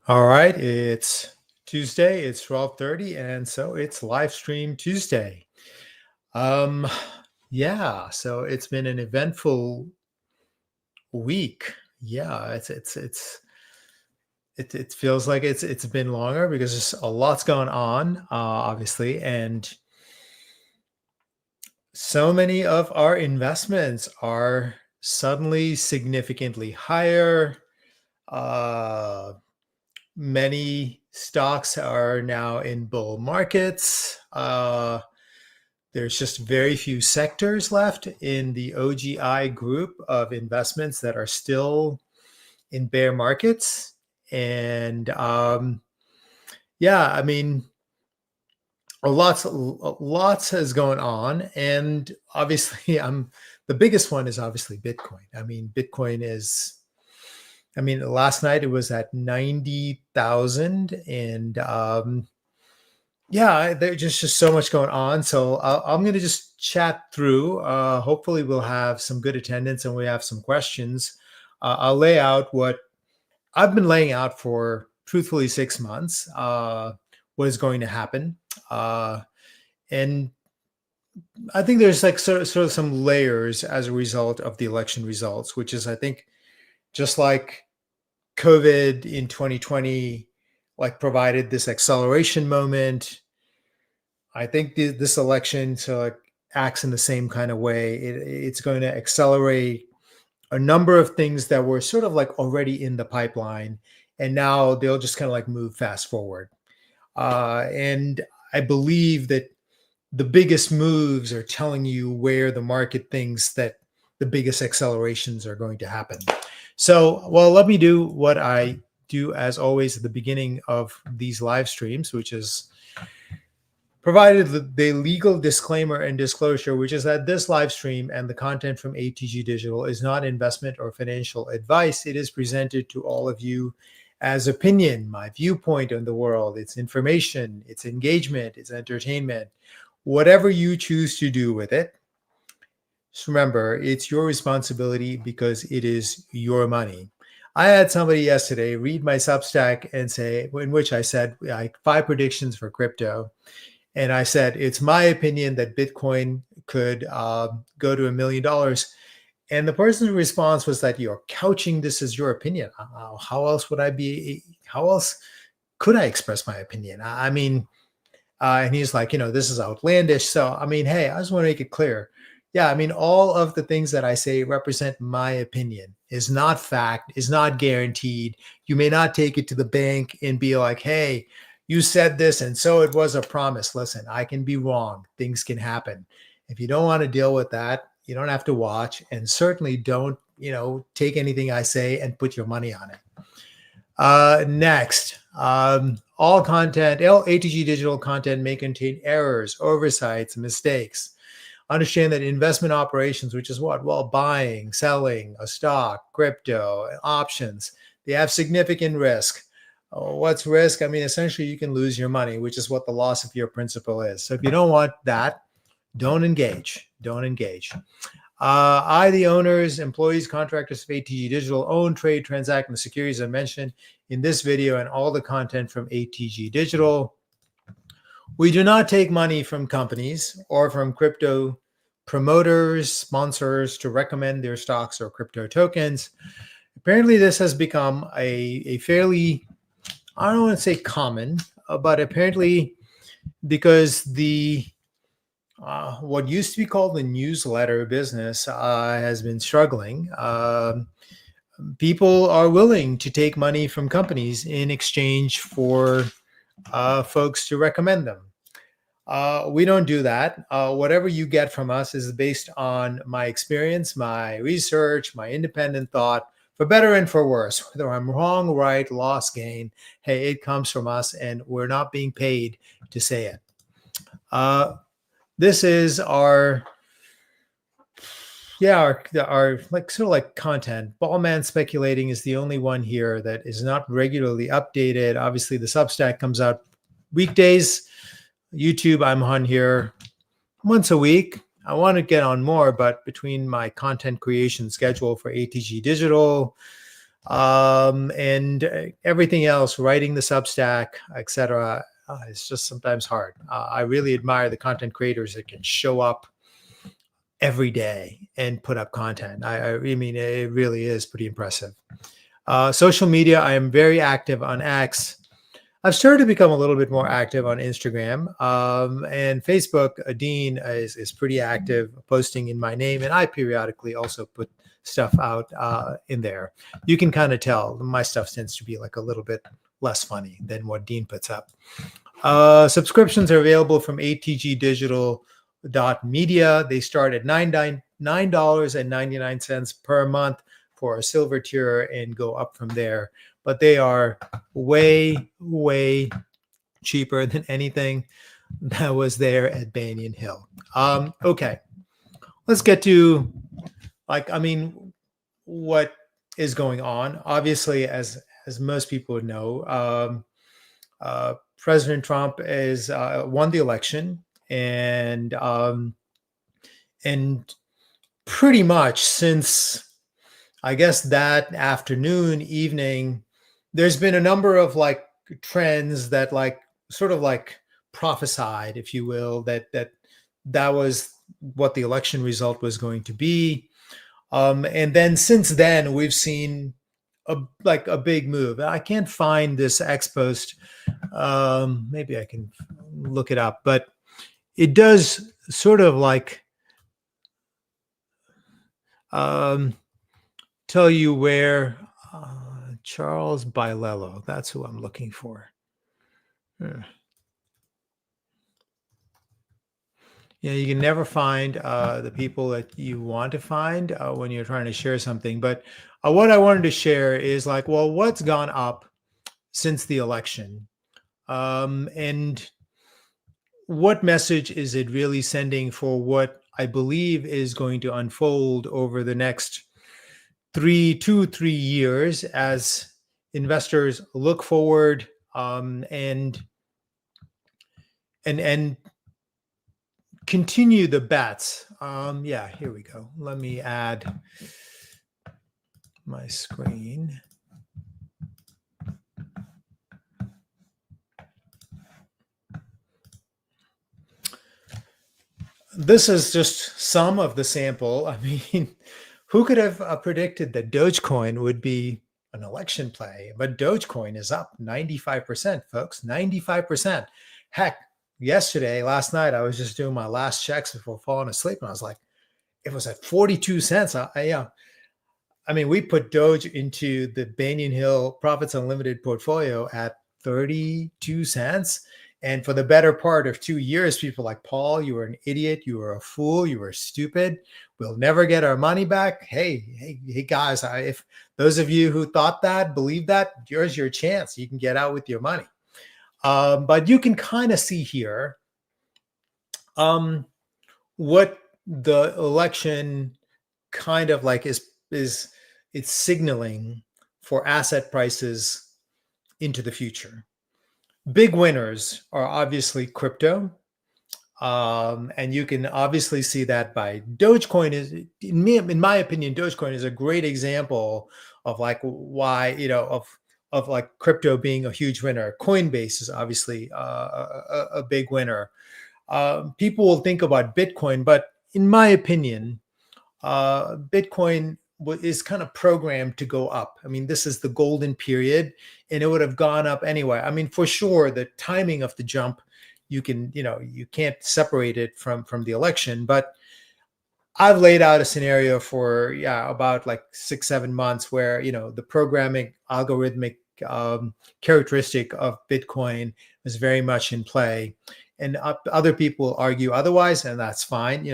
All right, it's Tuesday, it's 12:30, and so it's live stream Tuesday. Um yeah, so it's been an eventful week. Yeah, it feels like it's been longer because there's a lot's going on, obviously, and so many of our investments are suddenly significantly higher. Uh Many stocks are now in bull markets. There's just very few sectors left in the OGI group of investments that are still in bear markets. And yeah, I mean, lots has going on, and obviously, the biggest one is obviously Bitcoin. I mean, Bitcoin is. I mean, last night it was at 90,000, and yeah, there's just so much going on. So I'm going to just chat through. Hopefully, we'll have some good attendance and we have some questions. I'll lay out what I've been laying out for truthfully 6 months. What is going to happen, and I think there's like sort of some layers as a result of the election results, which is I think just like COVID in 2020 like provided this acceleration moment. I think this election so like acts in the same kind of way. It's going to accelerate a number of things that were sort of like already in the pipeline, and now they'll just kind of like move fast forward. And I believe that the biggest moves are telling you where the market thinks that the biggest accelerations are going to happen. So, well, let me do what I do as always at the beginning of these live streams, which is provided the legal disclaimer and disclosure, which is that this live stream and the content from ATG Digital is not investment or financial advice. It is presented to all of you as opinion, my viewpoint on the world. It's information, it's engagement, it's entertainment, whatever you choose to do with it. Just remember, it's your responsibility because it is your money. I had somebody yesterday read my Substack and say, in which I said, like 5 predictions for crypto. And I said, it's my opinion that Bitcoin could go to $1 million. And the person's response was that you're couching this as your opinion. How else would I be? How else could I express my opinion? I mean, and he's like, this is outlandish. So, I mean, hey, I just want to make it clear. Yeah, I mean, all of the things that I say represent my opinion, is not fact, is not guaranteed. You may not take it to the bank and be like, hey, you said this, and so it was a promise. Listen, I can be wrong. Things can happen. If you don't want to deal with that, you don't have to watch, and certainly don't, take anything I say and put your money on it. Next, all ATG Digital content may contain errors, oversights, mistakes. Understand that investment operations, which is what? Well, buying, selling a stock, crypto, options, they have significant risk. What's risk? I mean, essentially, you can lose your money, which is what the loss of your principal is. So if you don't want that, don't engage. Don't engage. I, the owners, employees, contractors of ATG Digital, own, trade, transact, and the securities I mentioned in this video and all the content from ATG Digital. We do not take money from companies or from crypto promoters, sponsors to recommend their stocks or crypto tokens. Apparently, this has become a fairly, I don't want to say common, but apparently because the what used to be called the newsletter business has been struggling. People are willing to take money from companies in exchange for folks to recommend them. We don't do that. Whatever you get from us is based on my experience, my research, my independent thought, for better and for worse. Whether I'm wrong, right, loss, gain, hey, it comes from us, and we're not being paid to say it. This is our like sort of like content. Ballman Speculating is the only one here that is not regularly updated. Obviously, the Substack comes out weekdays. YouTube, I'm on here once a week. I want to get on more, but between my content creation schedule for ATG Digital, and everything else, writing the Substack, etc. It's just sometimes hard. I really admire the content creators that can show up every day and put up content. I mean, it really is pretty impressive. Social media, I am very active on X. I've started to become a little bit more active on Instagram, and Facebook. Dean is pretty active, posting in my name, and I periodically also put stuff out in there. You can kind of tell my stuff tends to be like a little bit less funny than what Dean puts up. Subscriptions are available from atgdigital.media. They start at $9.99 per month for a silver tier and go up from there. But they are way, way cheaper than anything that was there at Banyan Hill. Okay, let's get to what is going on. Obviously, as most people would know, President Trump is won the election, and pretty much since I guess that afternoon, evening, there's been a number of like trends that like sort of like prophesied, if you will, that was what the election result was going to be. And then since then, we've seen a big move. I can't find this X post. Maybe I can look it up, but it does sort of like tell you where Charles Bilello, that's who I'm looking for. Yeah, you can never find the people that you want to find when you're trying to share something. But what I wanted to share is like, well, what's gone up since the election? And what message is it really sending for what I believe is going to unfold over the next 3 years as investors look forward and continue the bets. Yeah, here we go. Let me add my screen. This is just some of the sample. I mean, who could have predicted that Dogecoin would be an election play? But Dogecoin is up 95%, folks, 95%. Heck, last night, I was just doing my last checks before falling asleep, and I was like, it was at 42 cents. I mean, we put Doge into the Banyan Hill Profits Unlimited portfolio at 32 cents. And for the better part of 2 years, people were like, Paul, you were an idiot. You were a fool. You were stupid. We'll never get our money back. Hey, guys, if those of you who thought that, believe that, here's your chance. You can get out with your money. But you can kind of see here what the election kind of like is it's signaling for asset prices into the future. Big winners are obviously crypto. And you can obviously see that by Dogecoin is, in my opinion, Dogecoin is a great example of like why, of like crypto being a huge winner. Coinbase is obviously a big winner. People will think about Bitcoin, but in my opinion, Bitcoin is kind of programmed to go up. I mean, this is the golden period, and it would have gone up anyway. I mean, for sure, the timing of the jump, you can't separate it from the election. But I've laid out a scenario for about like 6-7 months where the programming algorithmic characteristic of Bitcoin is very much in play. And other people argue otherwise, and that's fine.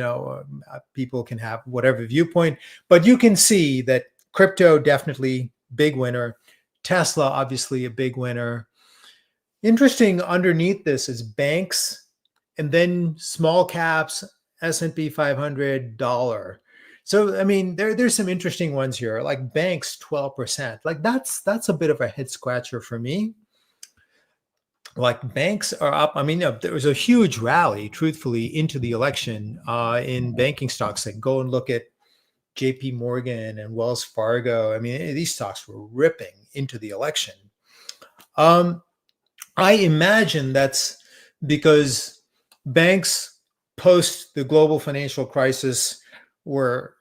People can have whatever viewpoint, but you can see that crypto definitely big winner. Tesla obviously a big winner. Interesting underneath this is banks, and then small caps, S&P 500, dollar. So I mean, there's some interesting ones here. Like banks, 12%. Like that's a bit of a head scratcher for me. Like banks are up. I mean, there was a huge rally, truthfully, into the election in banking stocks. Like go and look at JP Morgan and Wells Fargo. I mean, these stocks were ripping into the election. Um, I imagine that's because banks post the global financial crisis were,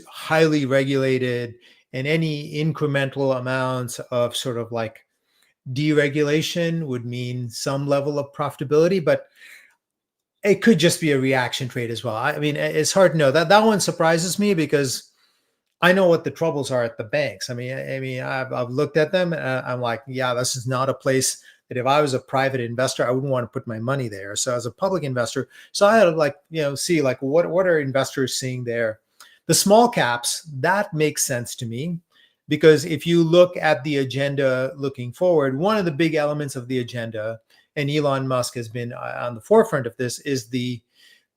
highly regulated, and any incremental amounts of sort of like deregulation would mean some level of profitability, but it could just be a reaction trade as well. I mean, it's hard to know. That one surprises me because I know what the troubles are at the banks. I've looked at them and I'm like, yeah, this is not a place that if I was a private investor, I wouldn't want to put my money there. So as a public investor, so I had to see like what are investors seeing there. The small caps, that makes sense to me because if you look at the agenda looking forward, one of the big elements of the agenda, and Elon Musk has been on the forefront of this, is the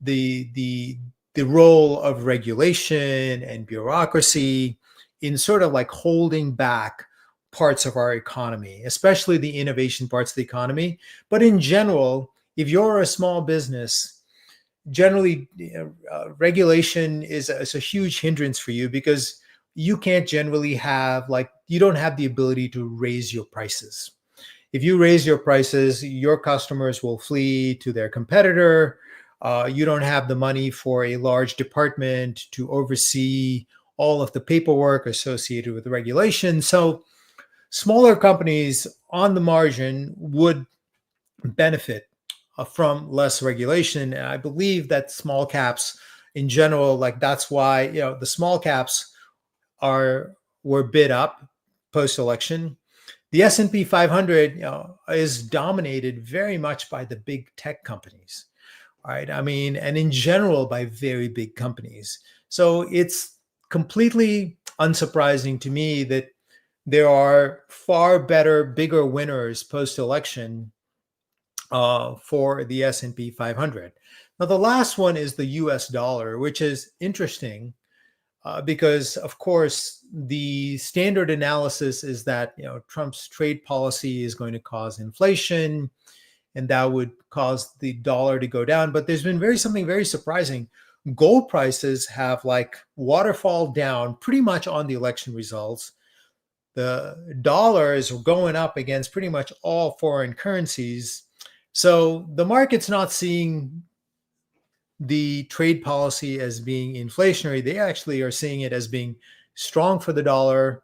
the the role of regulation and bureaucracy in sort of like holding back parts of our economy, especially the innovation parts of the economy. But in general, if you're a small business, generally regulation is a huge hindrance for you because you can't generally have you don't have the ability to raise your prices. If you raise your prices, your customers will flee to their competitor. You don't have the money for a large department to oversee all of the paperwork associated with the regulation. So smaller companies on the margin would benefit from less regulation. And I believe that small caps in general, like that's why, the small caps were bid up post-election. The S&P 500, is dominated very much by the big tech companies, right? I mean, and in general by very big companies. So it's completely unsurprising to me that there are far better, bigger winners post-election for the S&P 500. Now, the last one is the US dollar, which is interesting because, of course, the standard analysis is that Trump's trade policy is going to cause inflation, and that would cause the dollar to go down. But there's been something very surprising. Gold prices have waterfall down pretty much on the election results. The dollar is going up against pretty much all foreign currencies. So the market's not seeing the trade policy as being inflationary. They actually are seeing it as being strong for the dollar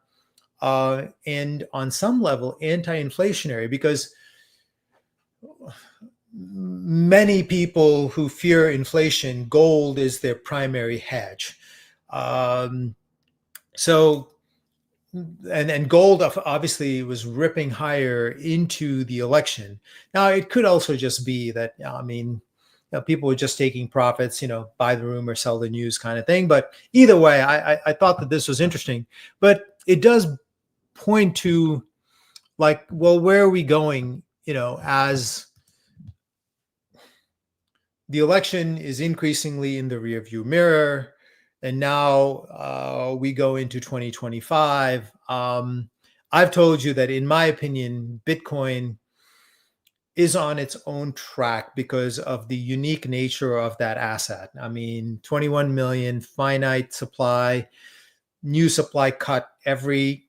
and on some level anti-inflationary, because many people who fear inflation, gold is their primary hedge. So and gold obviously was ripping higher into the election. Now it could also just be that people were just taking profits, buy the rumor, sell the news kind of thing. But either way, I thought that this was interesting. But it does point to where are we going? As the election is increasingly in the rearview mirror, and now we go into 2025. I've told you that, in my opinion, Bitcoin is on its own track because of the unique nature of that asset. 21 million finite supply, new supply cut every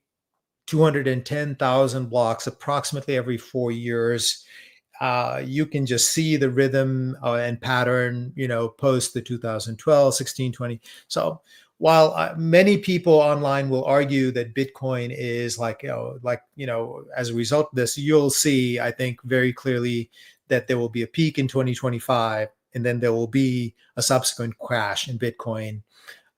210,000 blocks, approximately every 4 years. You can just see the rhythm and pattern, post the 2012, 16, 20. So while many people online will argue that Bitcoin is as a result of this, you'll see, I think, very clearly that there will be a peak in 2025, and then there will be a subsequent crash in Bitcoin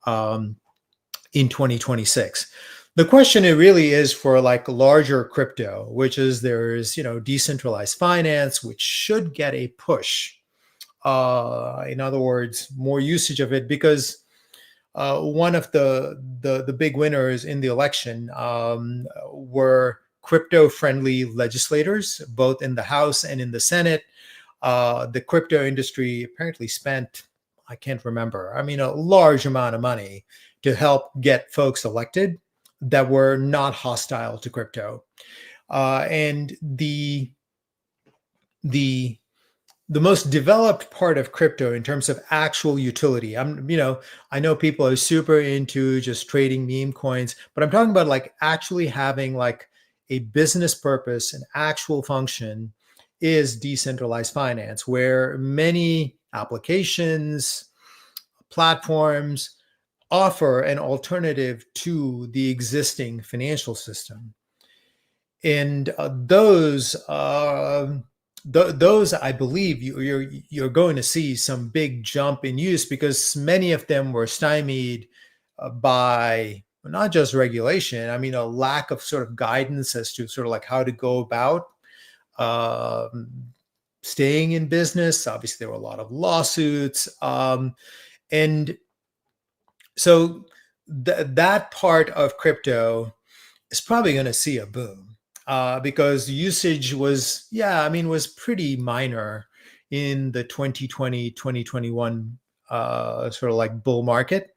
in 2026. The question it really is for larger crypto, which is there's decentralized finance, which should get a push. In other words, more usage of it, because one of the big winners in the election were crypto-friendly legislators, both in the House and in the Senate. The crypto industry apparently spent, I can't remember, a large amount of money to help get folks elected that were not hostile to crypto. And the the most developed part of crypto in terms of actual utility. I know people are super into just trading meme coins, but I'm talking about like actually having like a business purpose, an actual function is decentralized finance, where many applications, platforms offer an alternative to the existing financial system. And those I believe you're going to see some big jump in use because many of them were stymied by not just regulation. I mean, a lack of sort of guidance as to sort of like how to go about um, staying in business. Obviously, there were a lot of lawsuits, and so that part of crypto is probably going to see a boom because usage was, yeah, I mean, was pretty minor in the 2020, 2021 sort of like bull market.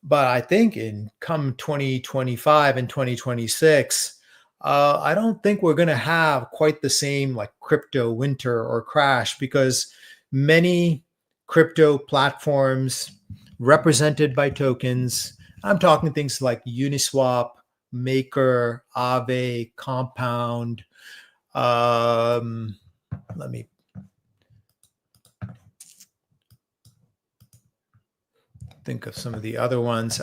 But I think in come 2025 and 2026, I don't think we're going to have quite the same like crypto winter or crash because many crypto platforms represented by tokens, I'm talking things like Uniswap, Maker, Aave, Compound. Um, Let me think of some of the other ones.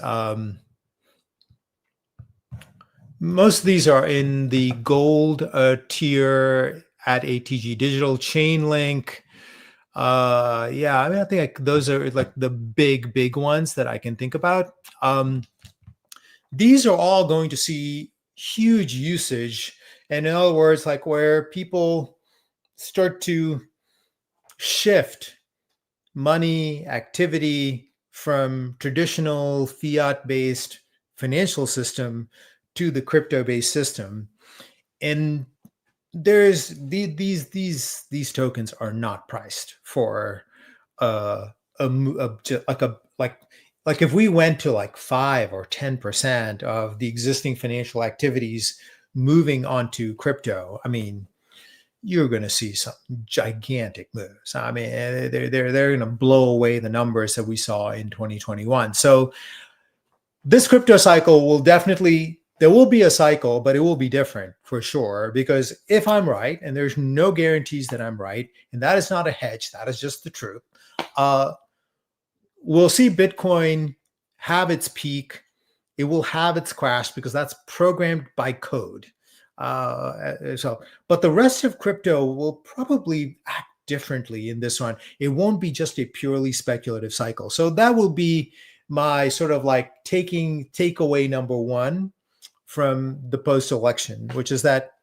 Most of these are in the gold tier at ATG Digital. Chainlink. Yeah, I mean, I think like those are like the big ones that I can think about. These are all going to see huge usage. And in other words, like where people start to shift money activity from traditional fiat based financial system to the crypto based system. And there's these tokens are not priced for like a like if we went to like 5 or 10% of the existing financial activities moving onto crypto, I mean, you're going to see some gigantic moves. I mean, they're going to blow away the numbers that we saw in 2021. So this crypto cycle will definitely, there will be a cycle, but it will be different for sure. Because if I'm right, and there's no guarantees that I'm right, and that is not a hedge, that is just the truth. We'll see Bitcoin have its peak. It will have its crash because that's programmed by code. But the rest of crypto will probably act differently in this one. It won't be just a purely speculative cycle. So that will be my sort of like takeaway number one from the post-election, which is that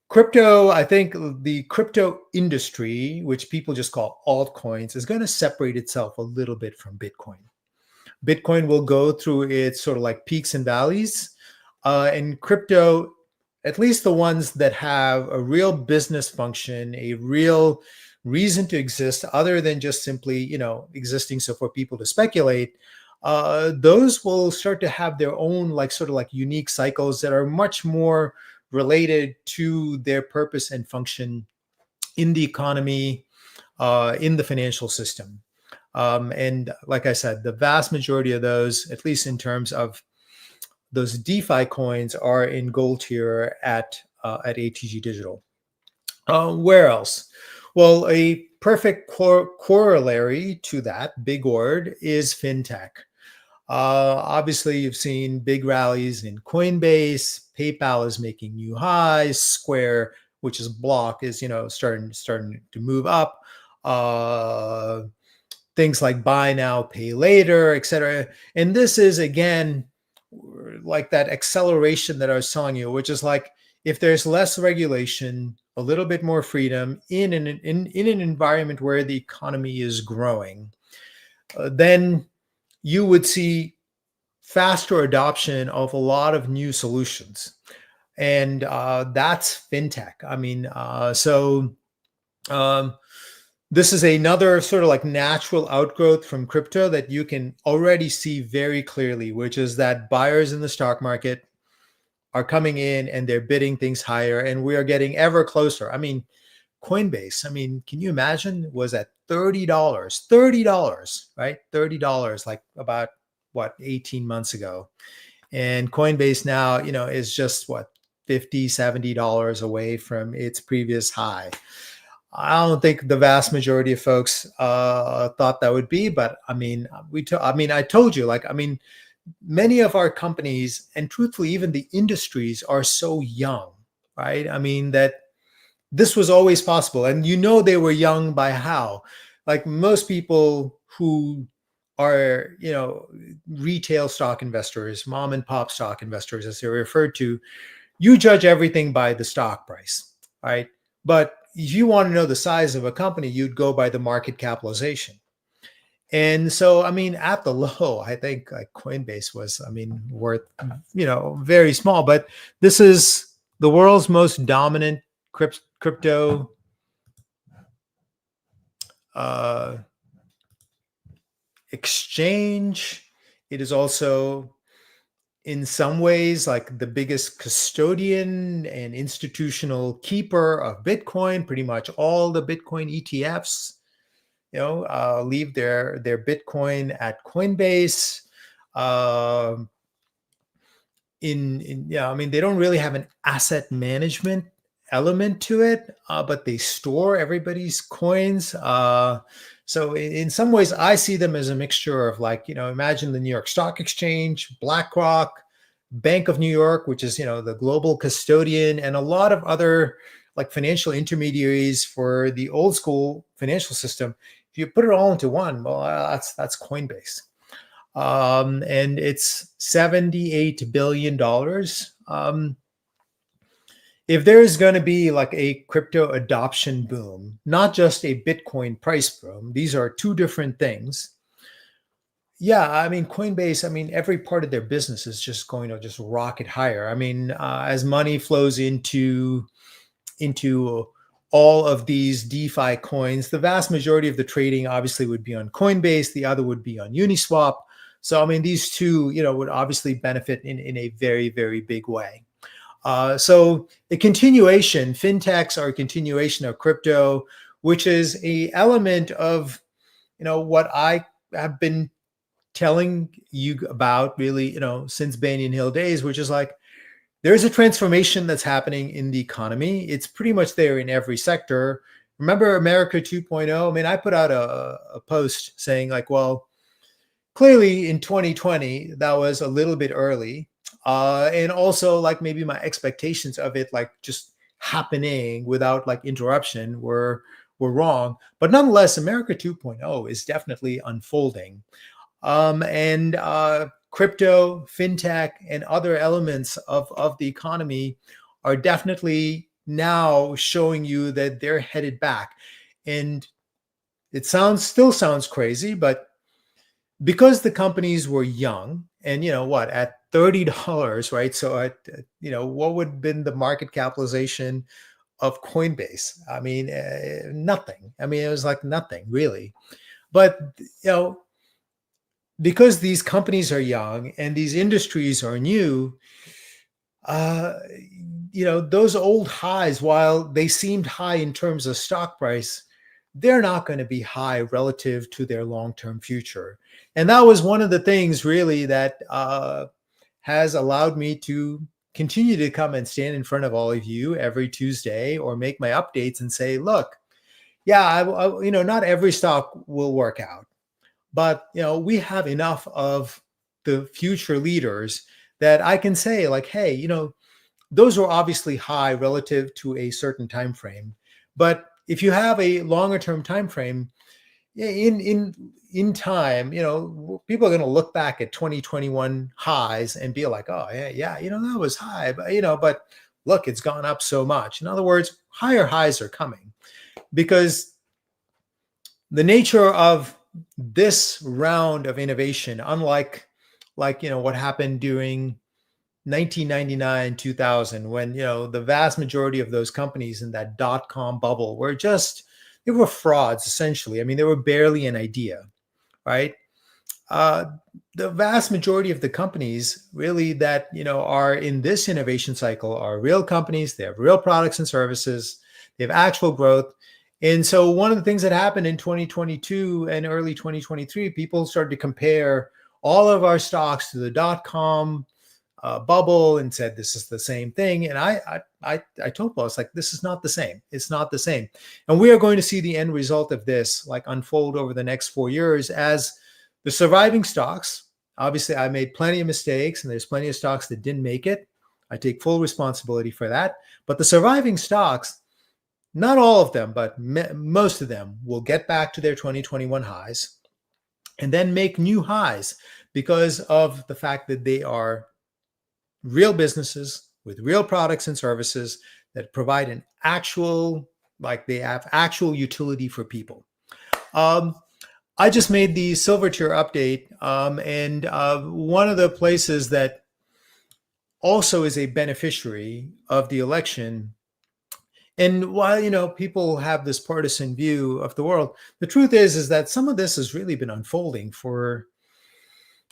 crypto, I think the crypto industry, which people just call altcoins, is going to separate itself a little bit from Bitcoin. Bitcoin will go through its sort of like peaks and valleys. And crypto, at least the ones that have a real business function, a real reason to exist other than just simply, existing so for people to speculate, those will start to have their own like sort of like unique cycles that are much more related to their purpose and function in the economy, in the financial system. And like I said, the vast majority of those, at least in terms of those DeFi coins, are in gold tier at ATG Digital. Where else? Well, a perfect corollary to that big word is fintech. Obviously, you've seen big rallies in Coinbase. PayPal is making new highs. Square, which is Block, is starting to move up. Things like buy now, pay later, etc. And this is again like that acceleration that I was telling you, which is like if there's less regulation, a little bit more freedom in an environment where the economy is growing, then you would see faster adoption of a lot of new solutions. And that's fintech. I mean, this is another sort of like natural outgrowth from crypto that you can already see very clearly, which is that buyers in the stock market are coming in and they're bidding things higher, and we are getting ever closer. I mean, Coinbase, I mean, can you imagine, was at $30, right? $30, like about what, 18 months ago. And Coinbase now, is just what, $50, $70 away from its previous high. I don't think the vast majority of folks thought that would be, but I mean, I told you, like, I mean, many of our companies, and truthfully, even the industries, are so young, right? I mean, that this was always possible. And they were young by how? Like most people who are, retail stock investors, mom and pop stock investors, as they're referred to, you judge everything by the stock price, right? But if you want to know the size of a company, you'd go by the market capitalization. And so, I mean, at the low, I think like Coinbase was, I mean, worth, very small, but this is the world's most dominant crypto exchange. It is also, in some ways, like the biggest custodian and institutional keeper of Bitcoin. Pretty much all the Bitcoin ETFs, leave their Bitcoin at Coinbase. I mean, they don't really have an asset management element to it, but they store everybody's coins. So in some ways, I see them as a mixture of, like, imagine the New York Stock Exchange, BlackRock, Bank of New York, which is, the global custodian, and a lot of other like financial intermediaries for the old school financial system. If you put it all into one, well, that's Coinbase. And it's $78 billion. If there's going to be like a crypto adoption boom, not just a Bitcoin price boom, these are two different things. Yeah, I mean, Coinbase, I mean, every part of their business is just going to just rocket higher. I mean, as money flows into all of these DeFi coins, the vast majority of the trading obviously would be on Coinbase. The other would be on Uniswap. So, I mean, these two, would obviously benefit in a very, very big way. So the continuation, fintechs are a continuation of crypto, which is a element of, what I have been telling you about really, since Banyan Hill days, which is like, there's a transformation that's happening in the economy. It's pretty much there in every sector. Remember America 2.0? I mean, I put out a post saying like, well, clearly in 2020, that was a little bit early. And also like maybe my expectations of it, like just happening without like interruption were wrong. But nonetheless, America 2.0 is definitely unfolding. And crypto, fintech, and other elements of the economy are definitely now showing you that they're headed back. And it still sounds crazy, but because the companies were young and, at $30, right? So at, what would have been the market capitalization of Coinbase? I mean, nothing. I mean, it was like nothing really. But, because these companies are young and these industries are new, those old highs, while they seemed high in terms of stock price, they're not going to be high relative to their long-term future. And that was one of the things really that has allowed me to continue to come and stand in front of all of you every Tuesday or make my updates and say, look, yeah, not every stock will work out. But, we have enough of the future leaders that I can say like, hey, those are obviously high relative to a certain time frame. But if you have a longer term time frame, in time, people are going to look back at 2021 highs and be like, oh yeah, that was high, but look, it's gone up so much. In other words, higher highs are coming because the nature of this round of innovation, unlike what happened during 1999, 2000, when, the vast majority of those companies in that dot-com bubble they were frauds, essentially. I mean, they were barely an idea, right? The vast majority of the companies really that, are in this innovation cycle are real companies. They have real products and services. They have actual growth. And so one of the things that happened in 2022 and early 2023, people started to compare all of our stocks to the dot-com bubble and said this is the same thing. And I told Paul, it's like, this is not the same. It's not the same. And we are going to see the end result of this like unfold over the next 4 years as the surviving stocks. Obviously, I made plenty of mistakes, and there's plenty of stocks that didn't make it. I take full responsibility for that. But the surviving stocks, not all of them, but most of them will get back to their 2021 highs and then make new highs because of the fact that they are real businesses with real products and services that provide an actual, like they have actual utility for people. I just made the silver tier update, and one of the places that also is a beneficiary of the election. And while people have this partisan view of the world, the truth is that some of this has really been unfolding for,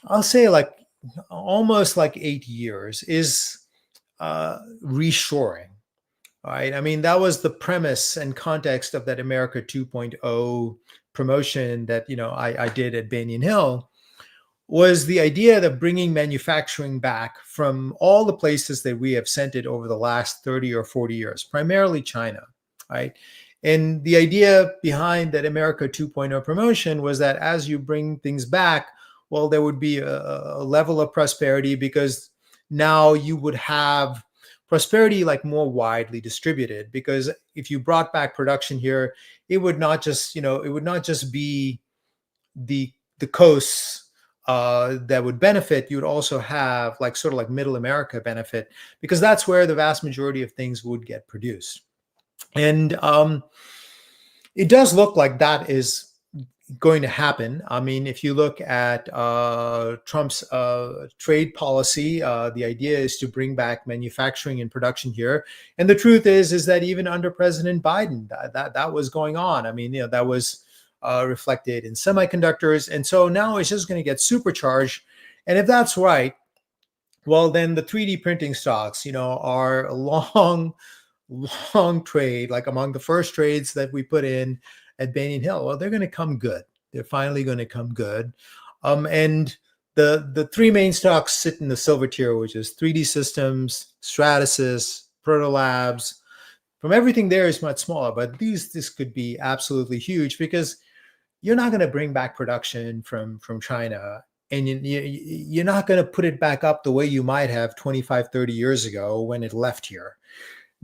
I'll say, like almost like 8 years. Is reshoring, right? I mean, that was the premise and context of that America 2.0 promotion that I did at Banyan Hill. Was the idea of bringing manufacturing back from all the places that we have sent it over the last 30 or 40 years, primarily China, right? And the idea behind that America 2.0 promotion was that as you bring things back, well, there would be a level of prosperity because now you would have prosperity like more widely distributed. Because if you brought back production here, it would not just, it would not just be the coasts that would benefit. You would also have like sort of like middle America benefit because that's where the vast majority of things would get produced. And it does look like that is going to happen. I mean, if you look at Trump's trade policy, the idea is to bring back manufacturing and production here. And the truth is that even under President Biden, that was going on. I mean, that was reflected in semiconductors. And so now it's just going to get supercharged. And if that's right, well, then the 3D printing stocks, are a long trade, like among the first trades that we put in at Banyan Hill. Well, they're going to come good. They're finally going to come good. And the three main stocks sit in the silver tier, which is 3D Systems, Stratasys, Proto Labs. From everything there is much smaller, but this could be absolutely huge because you're not going to bring back production from China, and you're not going to put it back up the way you might have 25, 30 years ago when it left here.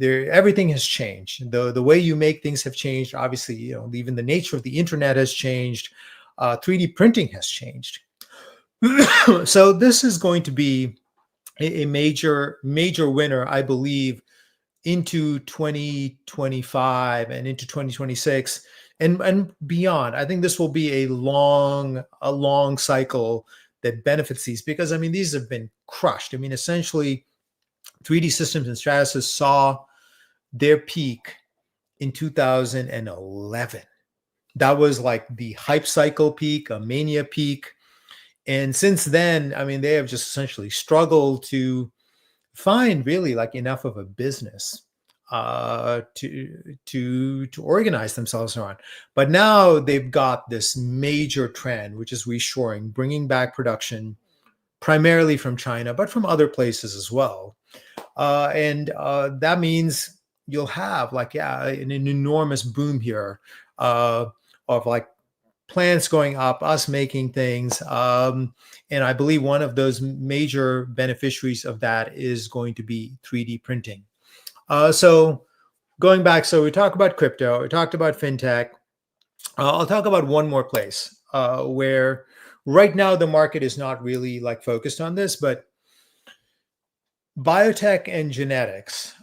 Everything has changed. The way you make things have changed. Obviously, even the nature of the internet has changed. 3D printing has changed. So this is going to be a major winner, I believe, into 2025 and into 2026 and beyond. I think this will be a long cycle that benefits these because, I mean, these have been crushed. I mean, essentially, 3D Systems and Stratasys saw their peak in 2011. That was like the hype cycle peak, a mania peak. And since then, I mean, they have just essentially struggled to find really like enough of a business to organize themselves around. But now they've got this major trend, which is reshoring, bringing back production primarily from China, but from other places as well. And that means you'll have like, an enormous boom here of like plants going up, us making things. And I believe one of those major beneficiaries of that is going to be 3D printing. So going back, so we talked about crypto, we talked about fintech. I'll talk about one more place where right now the market is not really like focused on this, but biotech and genetics.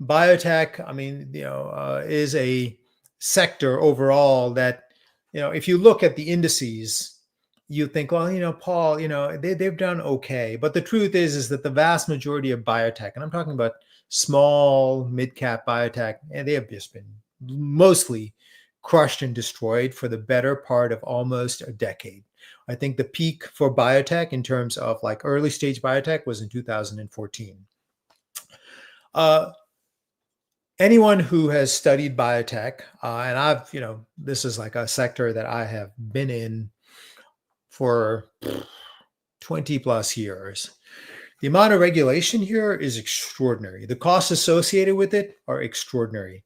Biotech, I mean, is a sector overall that, if you look at the indices, you think, well, Paul, they've done okay. But the truth is that the vast majority of biotech, and I'm talking about small, mid-cap biotech, and they have just been mostly crushed and destroyed for the better part of almost a decade. I think the peak for biotech in terms of like early stage biotech was in 2014. anyone who has studied biotech, and this is like a sector that I have been in for 20 plus years. The amount of regulation here is extraordinary. The costs associated with it are extraordinary.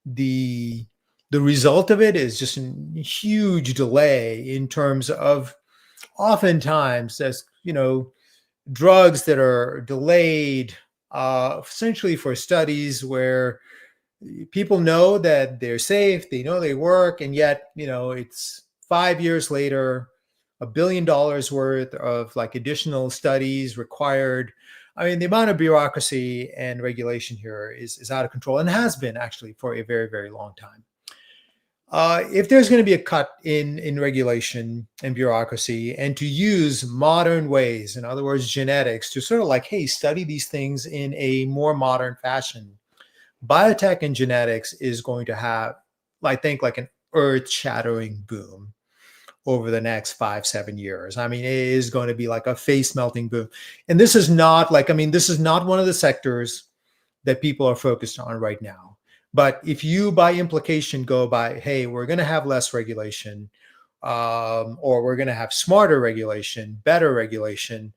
The the result of it is just a huge delay in terms of oftentimes there's drugs that are delayed essentially for studies where people know that they're safe, they know they work, and yet, it's 5 years later, $1 billion worth of like additional studies required. I mean, the amount of bureaucracy and regulation here is out of control and has been actually for a very, very long time. If there's going to be a cut in regulation and bureaucracy, and to use modern ways, in other words, genetics, to sort of like, hey, study these things in a more modern fashion, biotech and genetics is going to have, I think, like an earth-shattering boom over the next 5-7 years. I mean, it is going to be like a face-melting boom. And this is not like, I mean, this is not one of the sectors that people are focused on right now. But if you, by implication, go by, hey, we're going to have less regulation, or we're going to have smarter regulation, better regulation,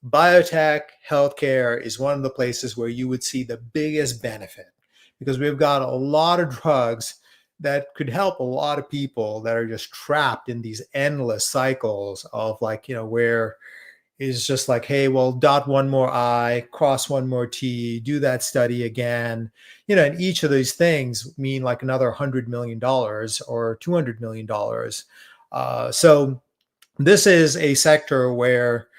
biotech, healthcare is one of the places where you would see the biggest benefit, because we've got a lot of drugs that could help a lot of people that are just trapped in these endless cycles of like, where is just like, hey, well, dot one more I, cross one more T, do that study again. And each of these things mean like another $100 million or $200 million. So this is a sector where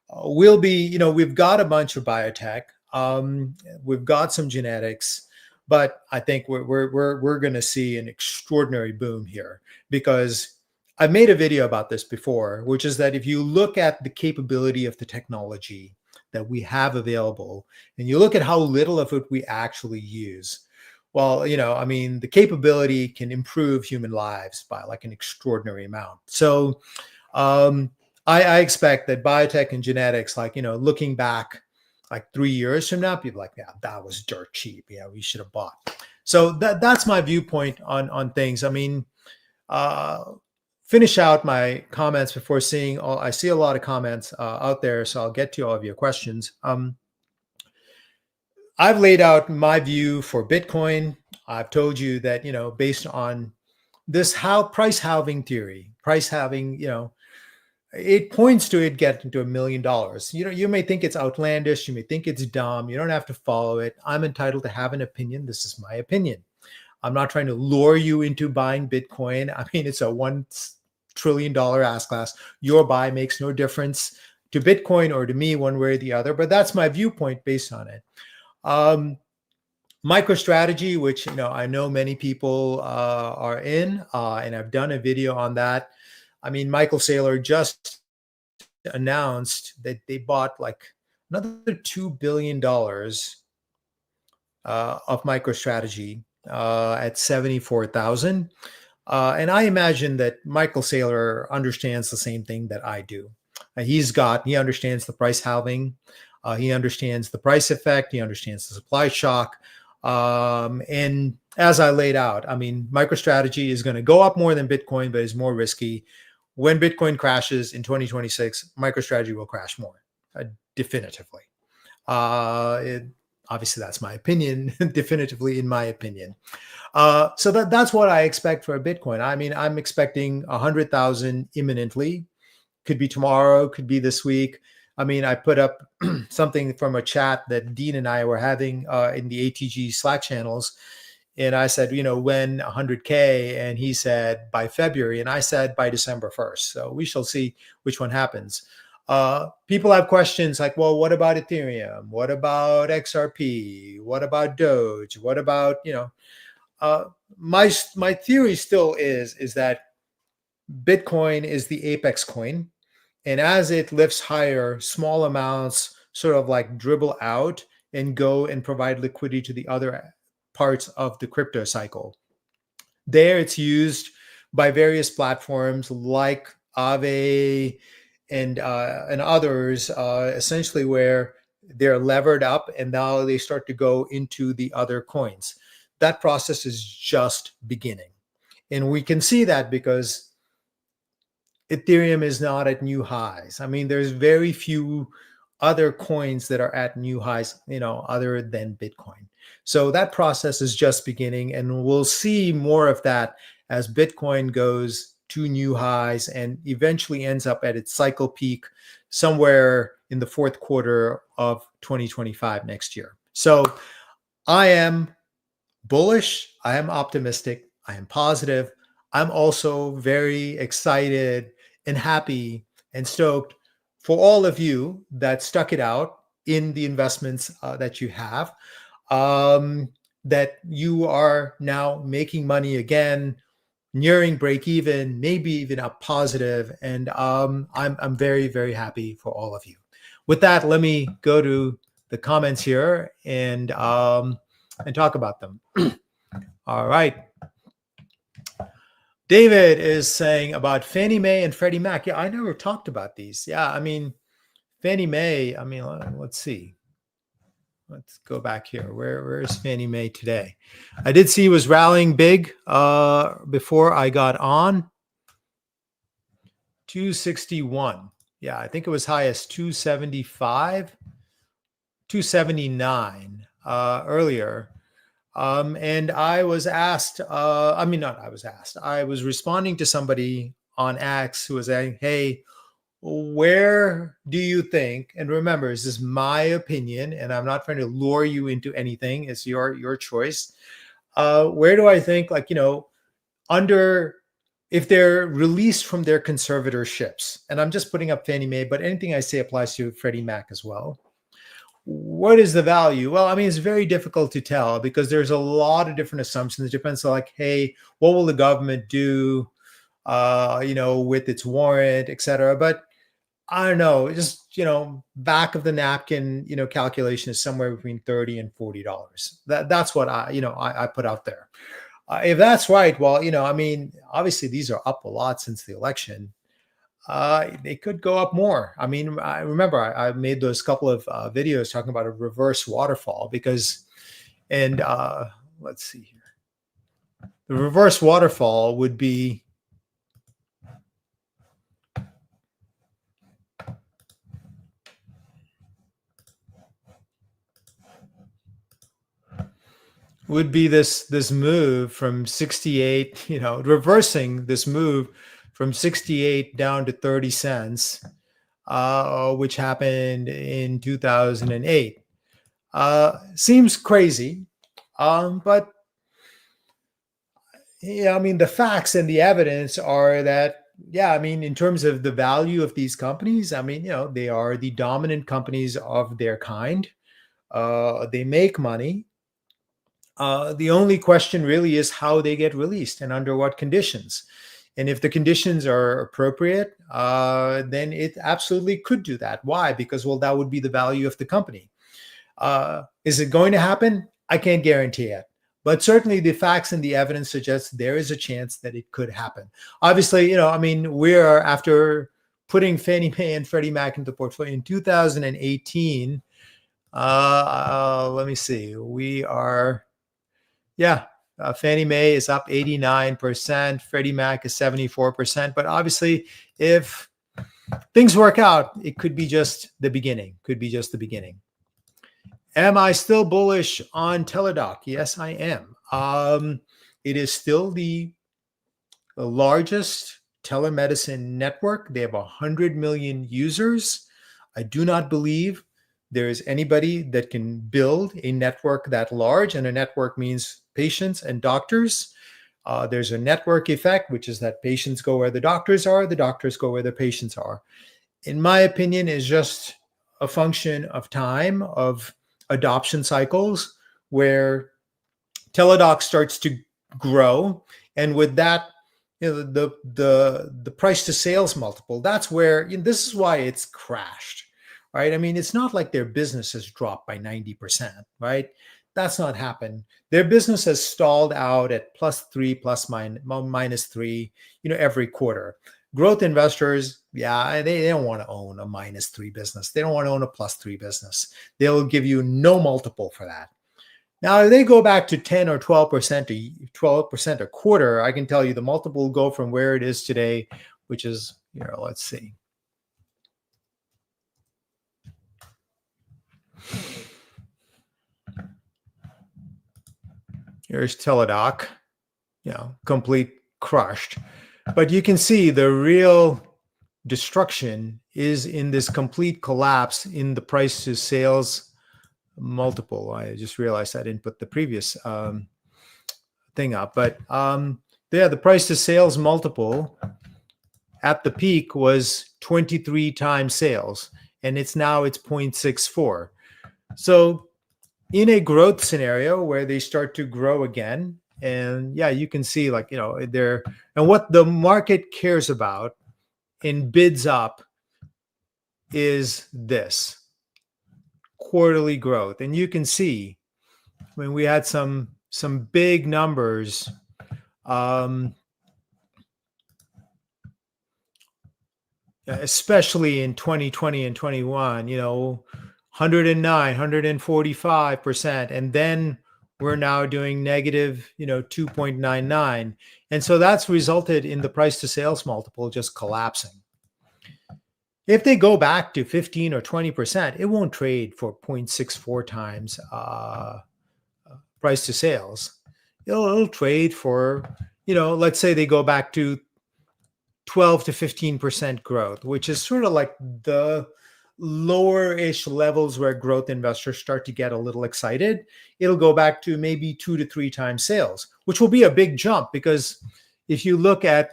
we'll be, we've got a bunch of biotech, we've got some genetics, but I think we're going to see an extraordinary boom here, because I've made a video about this before, which is that if you look at the capability of the technology that we have available, and you look at how little of it we actually use, well, I mean, the capability can improve human lives by like an extraordinary amount. So um, I expect that biotech and genetics, like, looking back like 3 years from now, people are like, yeah, that was dirt cheap. Yeah, we should have bought. So that's my viewpoint on things. I mean, uh, finish out my comments before seeing all. I see a lot of comments out there, so I'll get to all of your questions. I've laid out my view for Bitcoin. I've told you that, based on this how price halving theory, price halving, it points to it getting to $1 million. You may think it's outlandish, you may think it's dumb, you don't have to follow it. I'm entitled to have an opinion. This is my opinion. I'm not trying to lure you into buying Bitcoin. I mean, it's a $1 trillion asset class. Your buy makes no difference to Bitcoin or to me one way or the other, but that's my viewpoint based on it. MicroStrategy, which I know many people are in, and I've done a video on that. I mean, Michael Saylor just announced that they bought like another $2 billion of MicroStrategy at 74,000. And I imagine that Michael Saylor understands the same thing that I do. He understands the price halving. He understands the price effect. He understands the supply shock. And as I laid out, I mean, MicroStrategy is going to go up more than Bitcoin, but is more risky. When Bitcoin crashes in 2026, MicroStrategy will crash more, definitively. Obviously, that's my opinion, definitively in my opinion. So that's what I expect for a Bitcoin. I mean, I'm expecting 100,000 imminently. Could be tomorrow, could be this week. I mean, I put up something from a chat that Dean and I were having in the ATG Slack channels. And I said, when 100K? And he said by February. And I said by December 1st. So we shall see which one happens. People have questions like, well, what about Ethereum? What about XRP? What about DOGE? What about, my theory still is that Bitcoin is the apex coin. And as it lifts higher, small amounts sort of like dribble out and go and provide liquidity to the other parts of the crypto cycle. There it's used by various platforms like Aave and others, essentially where they're levered up and now they start to go into the other coins. that process is just beginning. And we can see that because Ethereum is not at new highs. I mean, there's very few other coins that are at new highs, other than Bitcoin. So that process is just beginning, and we'll see more of that as Bitcoin goes to new highs and eventually ends up at its cycle peak somewhere in the fourth quarter of 2025 next year. So I am bullish. I am optimistic. I am positive. I'm also very excited and happy and stoked for all of you that stuck it out in the investments that you have, that you are now making money again, nearing break even, maybe even a positive. And I'm very, very happy for all of you. With that, let me go to the comments here and talk about them. All right. David is saying about Fannie Mae and Freddie Mac. Yeah, I never talked about these. Yeah, I mean, Fannie Mae, I mean, let's see. Let's go back here. Where is Fannie Mae today? I did see it was rallying big before I got on. 261. Yeah, I think it was high as 275, 279 earlier. And I was asked, I was responding to somebody on X who was saying, hey, where do you think, and remember, this is my opinion, and I'm not trying to lure you into anything, it's your choice. Where do I think, if they're released from their conservatorships, and I'm just putting up Fannie Mae, but anything I say applies to Freddie Mac as well. What is the value? Well, I mean, it's very difficult to tell because there's a lot of different assumptions. It depends on hey, what will the government do, with its warrant, et cetera. But I don't know, just, back of the napkin, calculation is somewhere between $30 and $40. That's what I put out there. If that's right, well, I mean, obviously these are up a lot since the election. They could go up more. I mean, I remember I made those couple of videos talking about a reverse waterfall let's see here. The reverse waterfall would be this move from 68, reversing this move from 68 down to 30 cents, which happened in 2008. Seems crazy, but yeah, I mean, the facts and the evidence are that, yeah, I mean, in terms of the value of these companies, I mean, they are the dominant companies of their kind. They make money. The only question really is how they get released and under what conditions. And if the conditions are appropriate, then it absolutely could do that. Why? Because, well, that would be the value of the company. Is it going to happen? I can't guarantee it. But certainly the facts and the evidence suggest there is a chance that it could happen. Obviously, I mean, we are, after putting Fannie Mae and Freddie Mac into the portfolio in 2018, let me see, we are, Fannie Mae is up 89%, Freddie Mac is 74%. But obviously, if things work out, it could be just the beginning. Am I still bullish on Teladoc? Yes, I am. It is still the largest telemedicine network. They have 100 million users. I do not believe there is anybody that can build a network that large, and a network means patients and doctors. There's a network effect, which is that patients go where the doctors are, the doctors go where the patients are. In my opinion, is just a function of time, of adoption cycles, where Teladoc starts to grow, and with that, the price to sales multiple. That's where, this is why it's crashed, right? I mean, it's not like their business has dropped by 90%, right? That's not happened. Their business has stalled out at +3, -3, every quarter. Growth investors, they don't want to own a -3 business. They don't want to own a +3 business. They'll give you no multiple for that. Now, if they go back to 10 or 12% to 12% a quarter, I can tell you the multiple will go from where it is today, which is, let's see. Here's Teladoc, complete crushed. But you can see the real destruction is in this complete collapse in the price to sales multiple. I just realized I didn't put the previous thing up, but the price to sales multiple at the peak was 23 times sales, and it's 0.64. So in a growth scenario where they start to grow again, and you can see they're, and what the market cares about and bids up is this quarterly growth. And you can see when we had some big numbers, especially in 2020 and 21, 109, 145%. And then we're now doing negative, 2.99. And so that's resulted in the price to sales multiple just collapsing. If they go back to 15 or 20%, it won't trade for 0.64 times price to sales. It'll trade for, let's say they go back to 12 to 15% growth, which is sort of like the lower-ish levels where growth investors start to get a little excited. It'll go back to maybe 2 to 3 times sales, which will be a big jump, because if you look at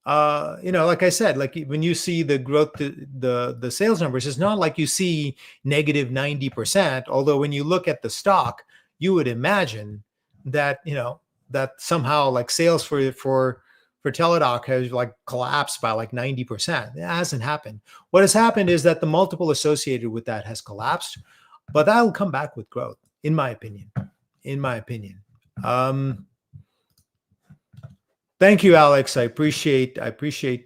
like I said, like when you see the growth, the sales numbers, it's not like you see negative 90%. Although when you look at the stock, you would imagine that, that somehow like sales for Teladoc has like collapsed by like 90%. It hasn't happened. What has happened is that the multiple associated with that has collapsed, but that'll come back with growth, in my opinion. Thank you, Alex. I appreciate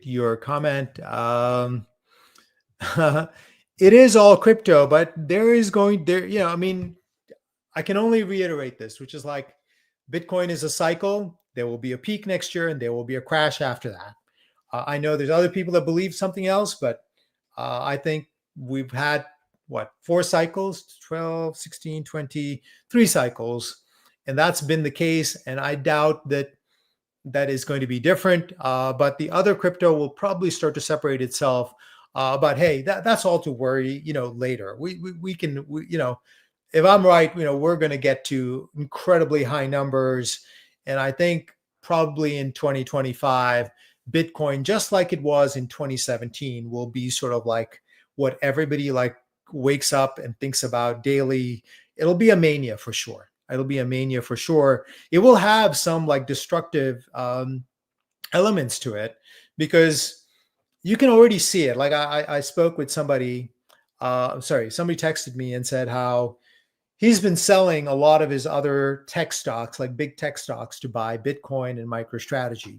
your comment. It is all crypto, but I mean, I can only reiterate this, which is like Bitcoin is a cycle. There will be a peak next year and there will be a crash after that. I know there's other people that believe something else, but I think we've had 4 cycles, 12, 16, 20, 3 cycles. And that's been the case. And I doubt that is going to be different. But the other crypto will probably start to separate itself. But hey, that's all to worry, later. We can, if I'm right, we're going to get to incredibly high numbers. And I think probably in 2025, Bitcoin, just like it was in 2017, will be sort of like what everybody like wakes up and thinks about daily. It'll be a mania for sure. It will have some like destructive elements to it, because you can already see it. Like I spoke with somebody, somebody texted me and said how he's been selling a lot of his other tech stocks, like big tech stocks, to buy Bitcoin and MicroStrategy.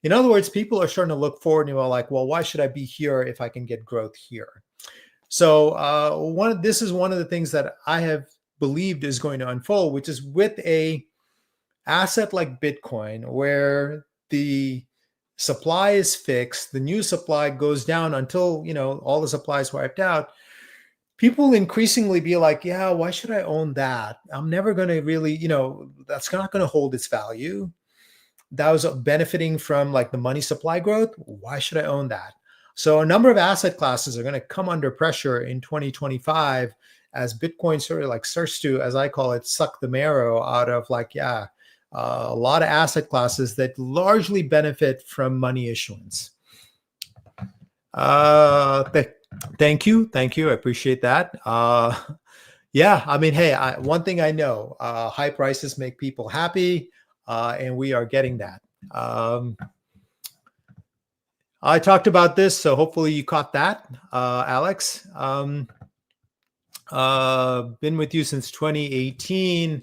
In other words, people are starting to look forward and are like, well, why should I be here if I can get growth here? So this is one of the things that I have believed is going to unfold, which is with a asset like Bitcoin, where the supply is fixed, the new supply goes down until, all the supply is wiped out. People increasingly be like, yeah, why should I own that? I'm never going to really, that's not going to hold its value. That was benefiting from like the money supply growth. Why should I own that? So a number of asset classes are going to come under pressure in 2025 as Bitcoin sort of like starts to, as I call it, suck the marrow out of a lot of asset classes that largely benefit from money issuance. Thank you. I appreciate that. I mean, hey, one thing I know, high prices make people happy, and we are getting that. I talked about this, so hopefully you caught that, Alex. Been with you since 2018.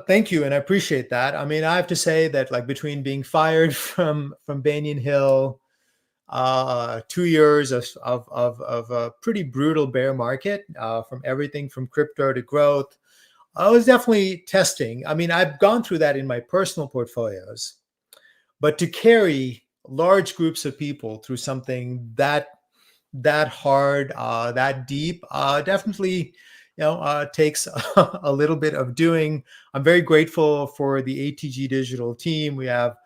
Thank you, and I appreciate that. I mean, I have to say that like between being fired from Banyan Hill, 2 years of a pretty brutal bear market, from everything from crypto to growth, I was definitely testing. I mean, I've gone through that in my personal portfolios, but to carry large groups of people through something that hard, that deep, definitely, takes a little bit of doing. I'm very grateful for the ATG Digital team. We have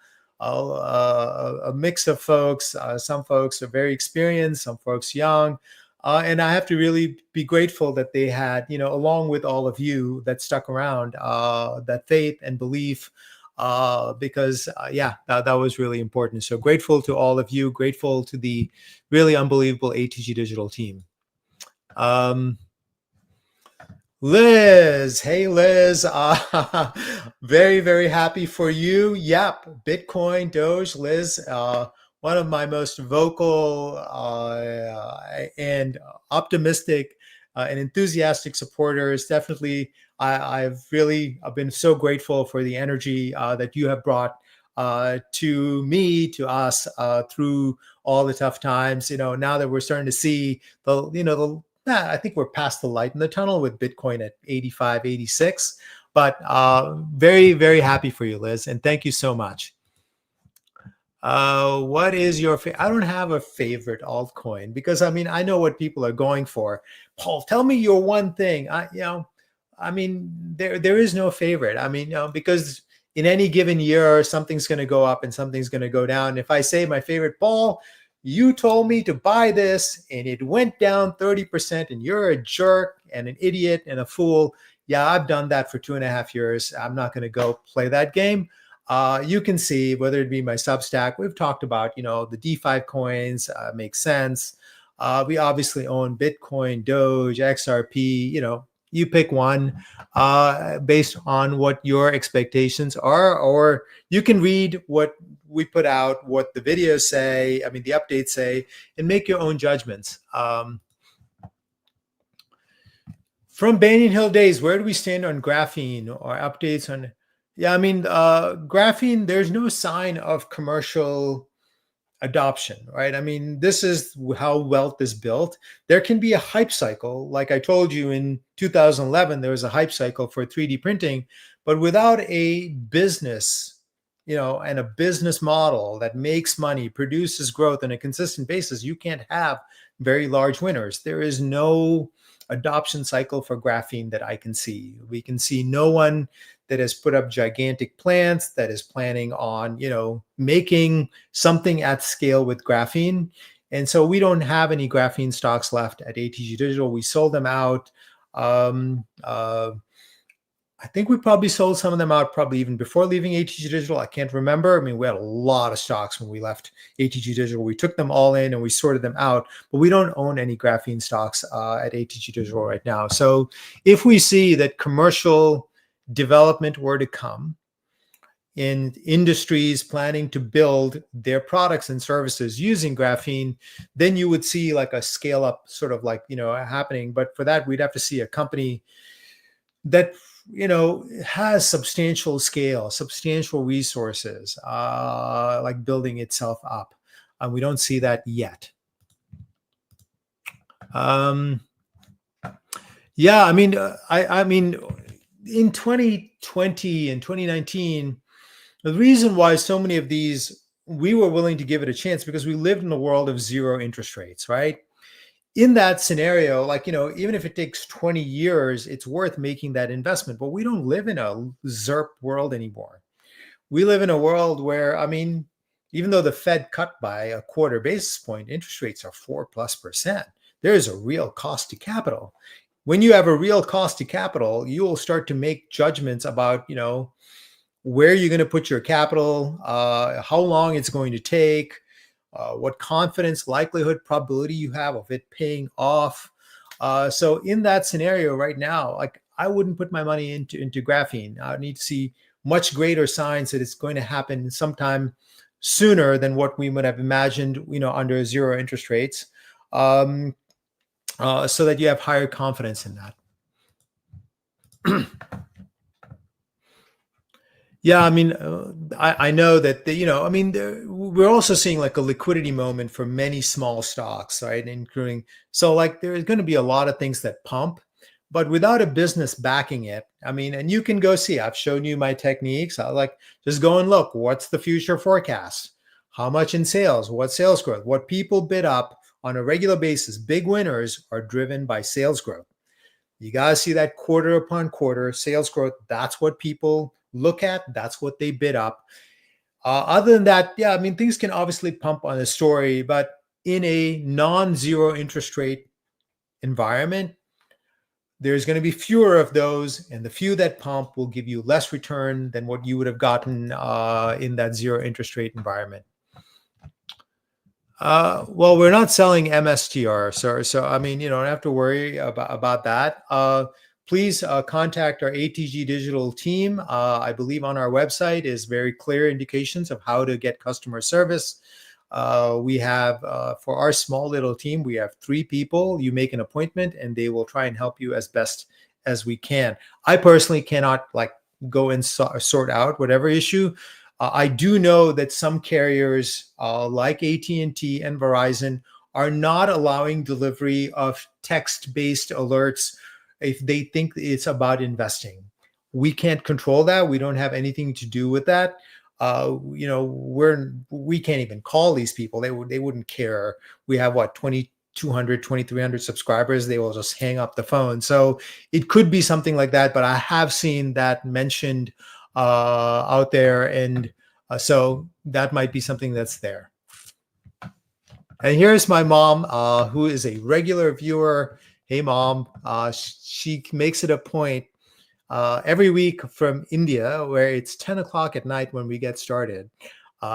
a mix of folks. Some folks are very experienced, some folks young. And I have to really be grateful that they had, along with all of you that stuck around, that faith and belief, because yeah, that was really important. So grateful to all of you, grateful to the really unbelievable ATG Digital team. Um, Liz, hey Liz, very, very happy for you. Yep, Bitcoin, Doge, Liz, one of my most vocal and optimistic and enthusiastic supporters. Definitely, I've been so grateful for the energy that you have brought to me, to us, through all the tough times. Now that we're starting to see I think we're past the light in the tunnel with Bitcoin at 85, 86. But very, very happy for you, Liz. And thank you so much. What is your I don't have a favorite altcoin because I know what people are going for. Paul, tell me your one thing. There is no favorite. Because in any given year, something's going to go up and something's going to go down. If I say my favorite, Paul, you told me to buy this and it went down 30% and you're a jerk and an idiot and a fool. Yeah, I've done that for 2.5 years. I'm not going to go play that game. You can see whether it be my Substack. We've talked about, the DeFi coins, makes sense. We obviously own Bitcoin, Doge, XRP, you pick one based on what your expectations are, or you can read what we put out, what the videos say, the updates say, and make your own judgments. From Banyan Hill days, where do we stand on graphene or updates on? Yeah, graphene, there's no sign of commercial adoption, right? This is how wealth is built. There can be a hype cycle. Like I told you in 2011, there was a hype cycle for 3D printing, but without a business, and a business model that makes money, produces growth on a consistent basis, you can't have very large winners. There is no adoption cycle for graphene that I can see. We can see no one that has put up gigantic plants, that is planning on, making something at scale with graphene. And so we don't have any graphene stocks left at ATG Digital. We sold them out. I think we probably sold some of them out probably even before leaving ATG Digital. I can't remember. We had a lot of stocks when we left ATG Digital. We took them all in and we sorted them out, but we don't own any graphene stocks at ATG Digital right now. So if we see that commercial development were to come in industries planning to build their products and services using graphene, then you would see like a scale up sort of happening. But for that, we'd have to see a company that has substantial scale, substantial resources, like building itself up. We don't see that yet. Yeah, in 2020 and 2019, the reason why so many of these, we were willing to give it a chance because we lived in a world of zero interest rates, right? In that scenario, even if it takes 20 years, it's worth making that investment. But we don't live in a ZERP world anymore. We live in a world where, even though the Fed cut by a quarter basis point, interest rates are 4+%. There is a real cost to capital. When you have a real cost to capital, you will start to make judgments about, where you're going to put your capital, how long it's going to take, what confidence, likelihood, probability you have of it paying off. So in that scenario right now, I wouldn't put my money into graphene. I need to see much greater signs that it's going to happen sometime sooner than what we would have imagined, under zero interest rates, so that you have higher confidence in that. Yeah, I know that we're also seeing like a liquidity moment for many small stocks, right? Including, so there's going to be a lot of things that pump, But without a business backing it, I mean, and you can go see, I've shown you my techniques. I like just go and look, what's the future forecast? How much in sales? What sales growth? What people bid up on a regular basis? Big winners are driven by sales growth. You got to see that quarter upon quarter sales growth. That's what people look at. That's what they bid up. Other than that, yeah, I mean, things can obviously pump on a story, but in a non-zero interest rate environment, there's going to be fewer of those, and the few that pump will give you less return than what you would have gotten in that zero interest rate environment. Well, we're not selling MSTR, so I mean, you don't have to worry about that. Please contact our ATG Digital team. I believe on our website is very clear indications of how to get customer service. We have, for our small little team, we have 3 people. You make an appointment and they will try and help you as best as we can. I personally cannot like go and sort out whatever issue. I do know that some carriers like AT&T and Verizon are not allowing delivery of text-based alerts if they think it's about investing. We can't control that. We don't have anything to do with that. You know, we can't even call these people. They wouldn't care. We have what, 2,200, 2,300 subscribers. They will just hang up the phone. So it could be something like that, but I have seen that mentioned out there, and so that might be something that's there. And here's my mom, who is a regular viewer. Hey, Mom. She makes it a point every week from India, where it's 10 o'clock at night when we get started.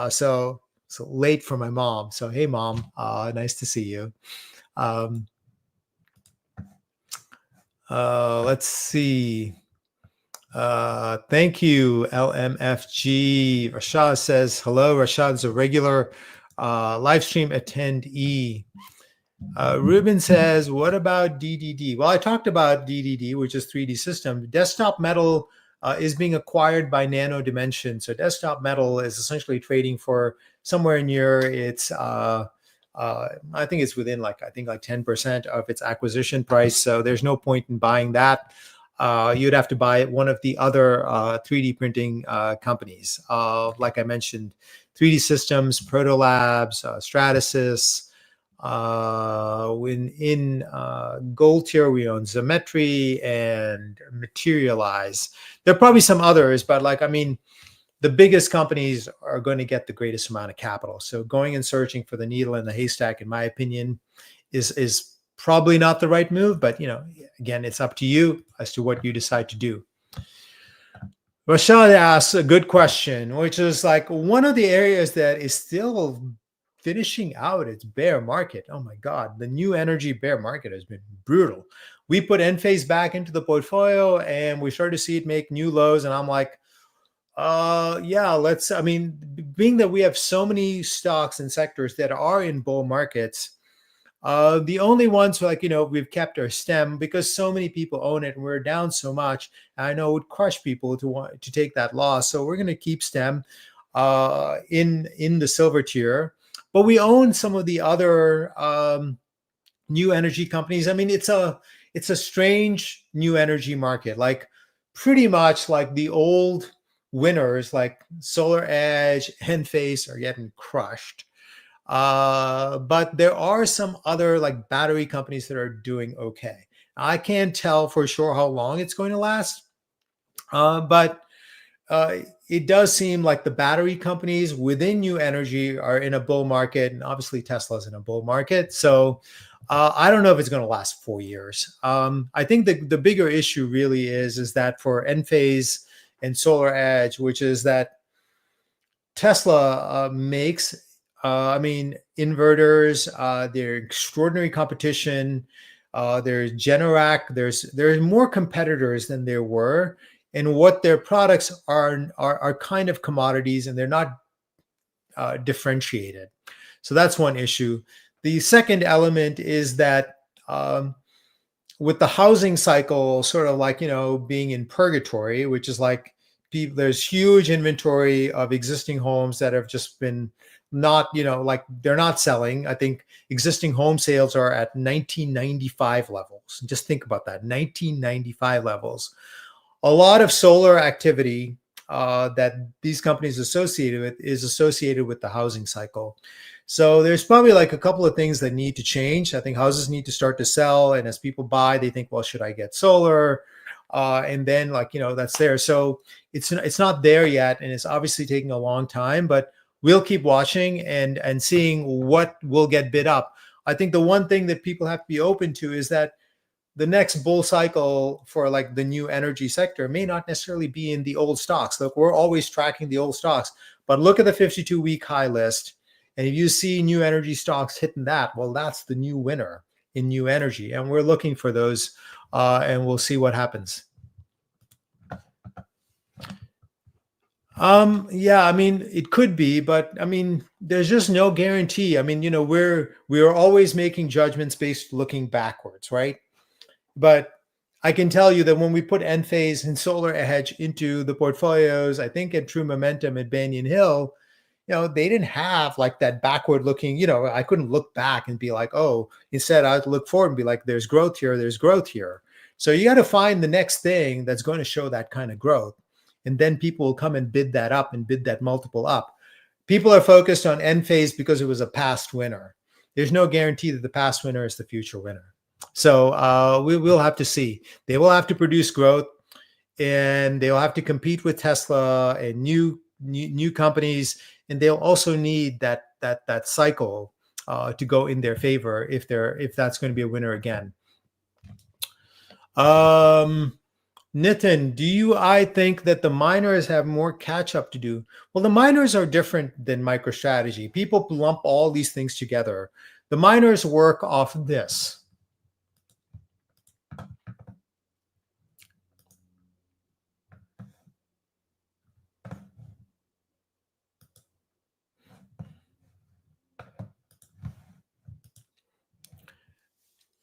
So late for my mom. So, hey, Mom, nice to see you. Let's see. Thank you, LMFG. Rashad says, hello. Rashad's a regular live stream attendee. Ruben says, what about DDD? Well, I talked about DDD, which is 3D System. Desktop Metal is being acquired by Nano Dimension. So Desktop Metal is essentially trading for somewhere near its, I think it's within like 10% of its acquisition price. So there's no point in buying that. You'd have to buy one of the other 3D printing companies. Like I mentioned, 3D Systems, Proto Labs, Stratasys. In gold tier, we own Zometry and Materialize. There are probably some others, but like, I mean, the biggest companies are going to get the greatest amount of capital. So going and searching for the needle in the haystack, in my opinion, is probably not the right move. But, you know, again, it's up to you as to what you decide to do. Rashad asks a good question, which is like one of the areas that is still finishing out its bear market. Oh my God, the new energy bear market has been brutal. We put Enphase back into the portfolio and we started to see it make new lows. And I'm like, yeah, I mean, being that we have so many stocks and sectors that are in bull markets, the only ones like, you know, we've kept our STEM because so many people own it and we're down so much. I know it would crush people to want to take that loss. So we're going to keep STEM in the silver tier. But we own some of the other new energy companies. I mean, it's a strange new energy market, like pretty much like the old winners like Solar Edge, Enphase are getting crushed. But there are some other like battery companies that are doing okay. I can't tell for sure how long it's going to last, but it does seem like the battery companies within new energy are in a bull market, and obviously Tesla's in a bull market. So I don't know if it's going to last 4 years. I think the bigger issue really is that for Enphase and Solar Edge, which is that Tesla makes, I mean, inverters. They're extraordinary competition. There's Generac. There's more competitors than there were. And what their products are kind of commodities, and they're not differentiated. So that's one issue. The second element is that with the housing cycle sort of like, you know, being in purgatory, which is like there's huge inventory of existing homes that have just been not, like they're not selling. I think existing home sales are at 1995 levels. Just think about that, 1995 levels. A lot of solar activity that these companies associated with is associated with the housing cycle. So there's probably like a couple of things that need to change. I think houses need to start to sell, and as people buy, they think, well, should I get solar? And then that's there. So it's not there yet, and it's obviously taking a long time. But we'll keep watching and seeing what will get bid up. I think the one thing that people have to be open to is that the next bull cycle for like the new energy sector may not necessarily be in the old stocks. Look, we're always tracking the old stocks, but look at the 52-week high list. And if you see new energy stocks hitting that, well, that's the new winner in new energy. And we're looking for those, and we'll see what happens. Yeah, I mean, it could be, but I mean, there's just no guarantee. I mean, we're always making judgments based looking backwards, right? But I can tell you that when we put Enphase and Solar Edge into the portfolios, I think at True Momentum at Banyan Hill, they didn't have like that backward looking, I couldn't look back and be like, oh, instead I'd look forward and be like, there's growth here, there's growth here. So you got to find the next thing that's going to show that kind of growth. And then people will come and bid that up and bid that multiple up. People are focused on Enphase because it was a past winner. There's no guarantee that the past winner is the future winner. So we will have to see. They will have to produce growth, and they'll have to compete with Tesla and new companies, and they'll also need that cycle to go in their favor if that's going to be a winner again. Nitin, I think that the miners have more catch up to do? Well, the miners are different than MicroStrategy. People lump all these things together. The miners work off this.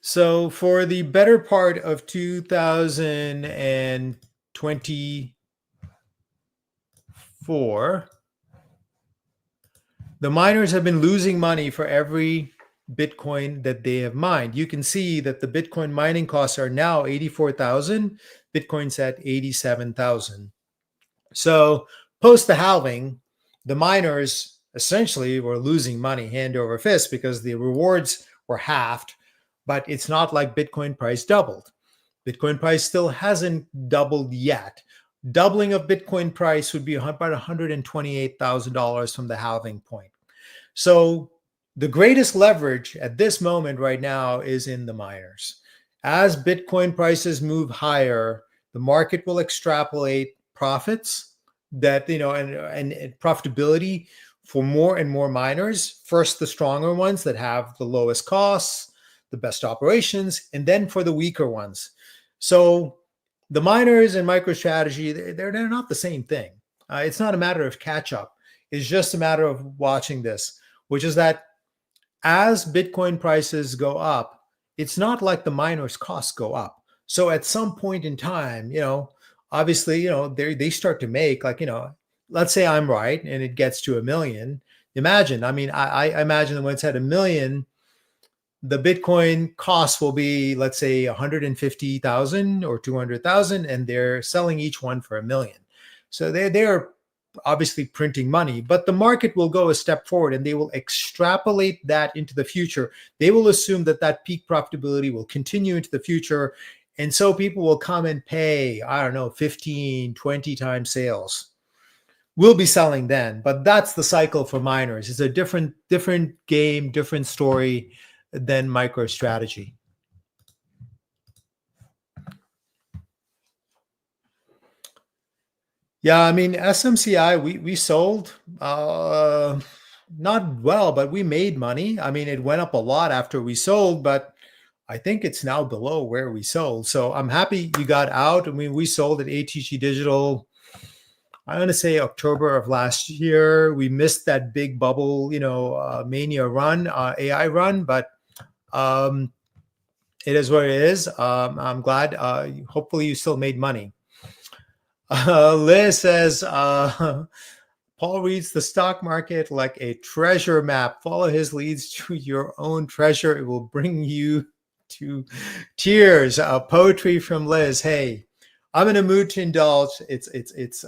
So for the better part of 2024, the miners have been losing money for every Bitcoin that they have mined. You can see that the Bitcoin mining costs are now 84,000. Bitcoin's at 87,000. So post the halving, the miners essentially were losing money hand over fist because the rewards were halved. But it's not like Bitcoin price doubled. Bitcoin price still hasn't doubled yet. Doubling of Bitcoin price would be about $128,000 from the halving point. So the greatest leverage at this moment right now is in the miners. As Bitcoin prices move higher, the market will extrapolate profits that, and profitability for more and more miners. First, the stronger ones that have the lowest costs, the best operations, and then for the weaker ones. So the miners and MicroStrategy, they're not the same thing. It's not a matter of catch up. It's just a matter of watching this, which is that as Bitcoin prices go up, it's not like the miners' costs go up. So at some point in time, obviously, they start to make like, let's say I'm right and it gets to 1 million. Imagine, I imagine that when it's at 1 million, the Bitcoin cost will be, let's say, 150,000 or 200,000, and they're selling each one for 1 million. So they're obviously printing money, but the market will go a step forward and they will extrapolate that into the future. They will assume that peak profitability will continue into the future. And so people will come and pay, 15, 20 times sales. We'll be selling then, but that's the cycle for miners. It's a different game, different story than MicroStrategy. Yeah, SMCI, we sold not well, but we made money. It went up a lot after we sold, but I think it's now below where we sold. So I'm happy you got out. We sold at ATG Digital, I'm going to say October of last year. We missed that big bubble, mania run, AI run, but it is what it is. I'm glad. Hopefully you still made money. Liz says, Paul Paul reads the stock market like a treasure map. Follow his leads to your own treasure. It will bring you to tears. Poetry from Liz. Hey, I'm in a mood to indulge. It's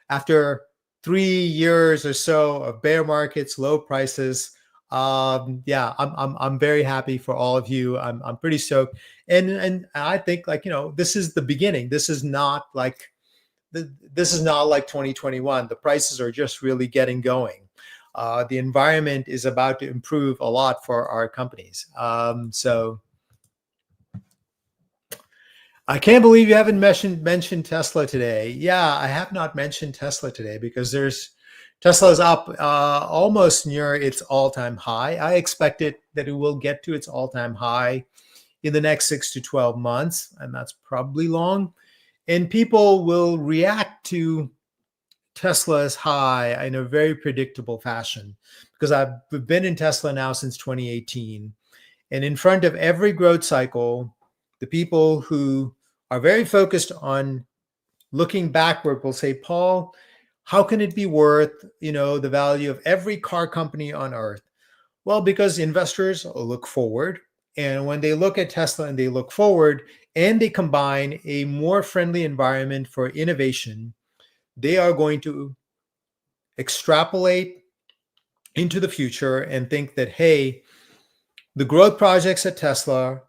after 3 years or so of bear markets, low prices. Yeah, I'm very happy for all of you. I'm pretty stoked, and I think, like, this is the beginning. This is not like 2021. The prices are just really getting going. The environment is about to improve a lot for our companies. So I can't believe you haven't mentioned Tesla today. Yeah, I have not mentioned Tesla today because Tesla's up almost near its all-time high. I expect that it will get to its all-time high in the next 6 to 12 months, and that's probably long. And people will react to Tesla's high in a very predictable fashion, because I've been in Tesla now since 2018. And in front of every growth cycle, the people who are very focused on looking backward will say, Paul, how can it be worth, the value of every car company on earth? Well, because investors look forward. And when they look at Tesla and they look forward and they combine a more friendly environment for innovation, they are going to extrapolate into the future and think that, hey, the growth projects at Tesla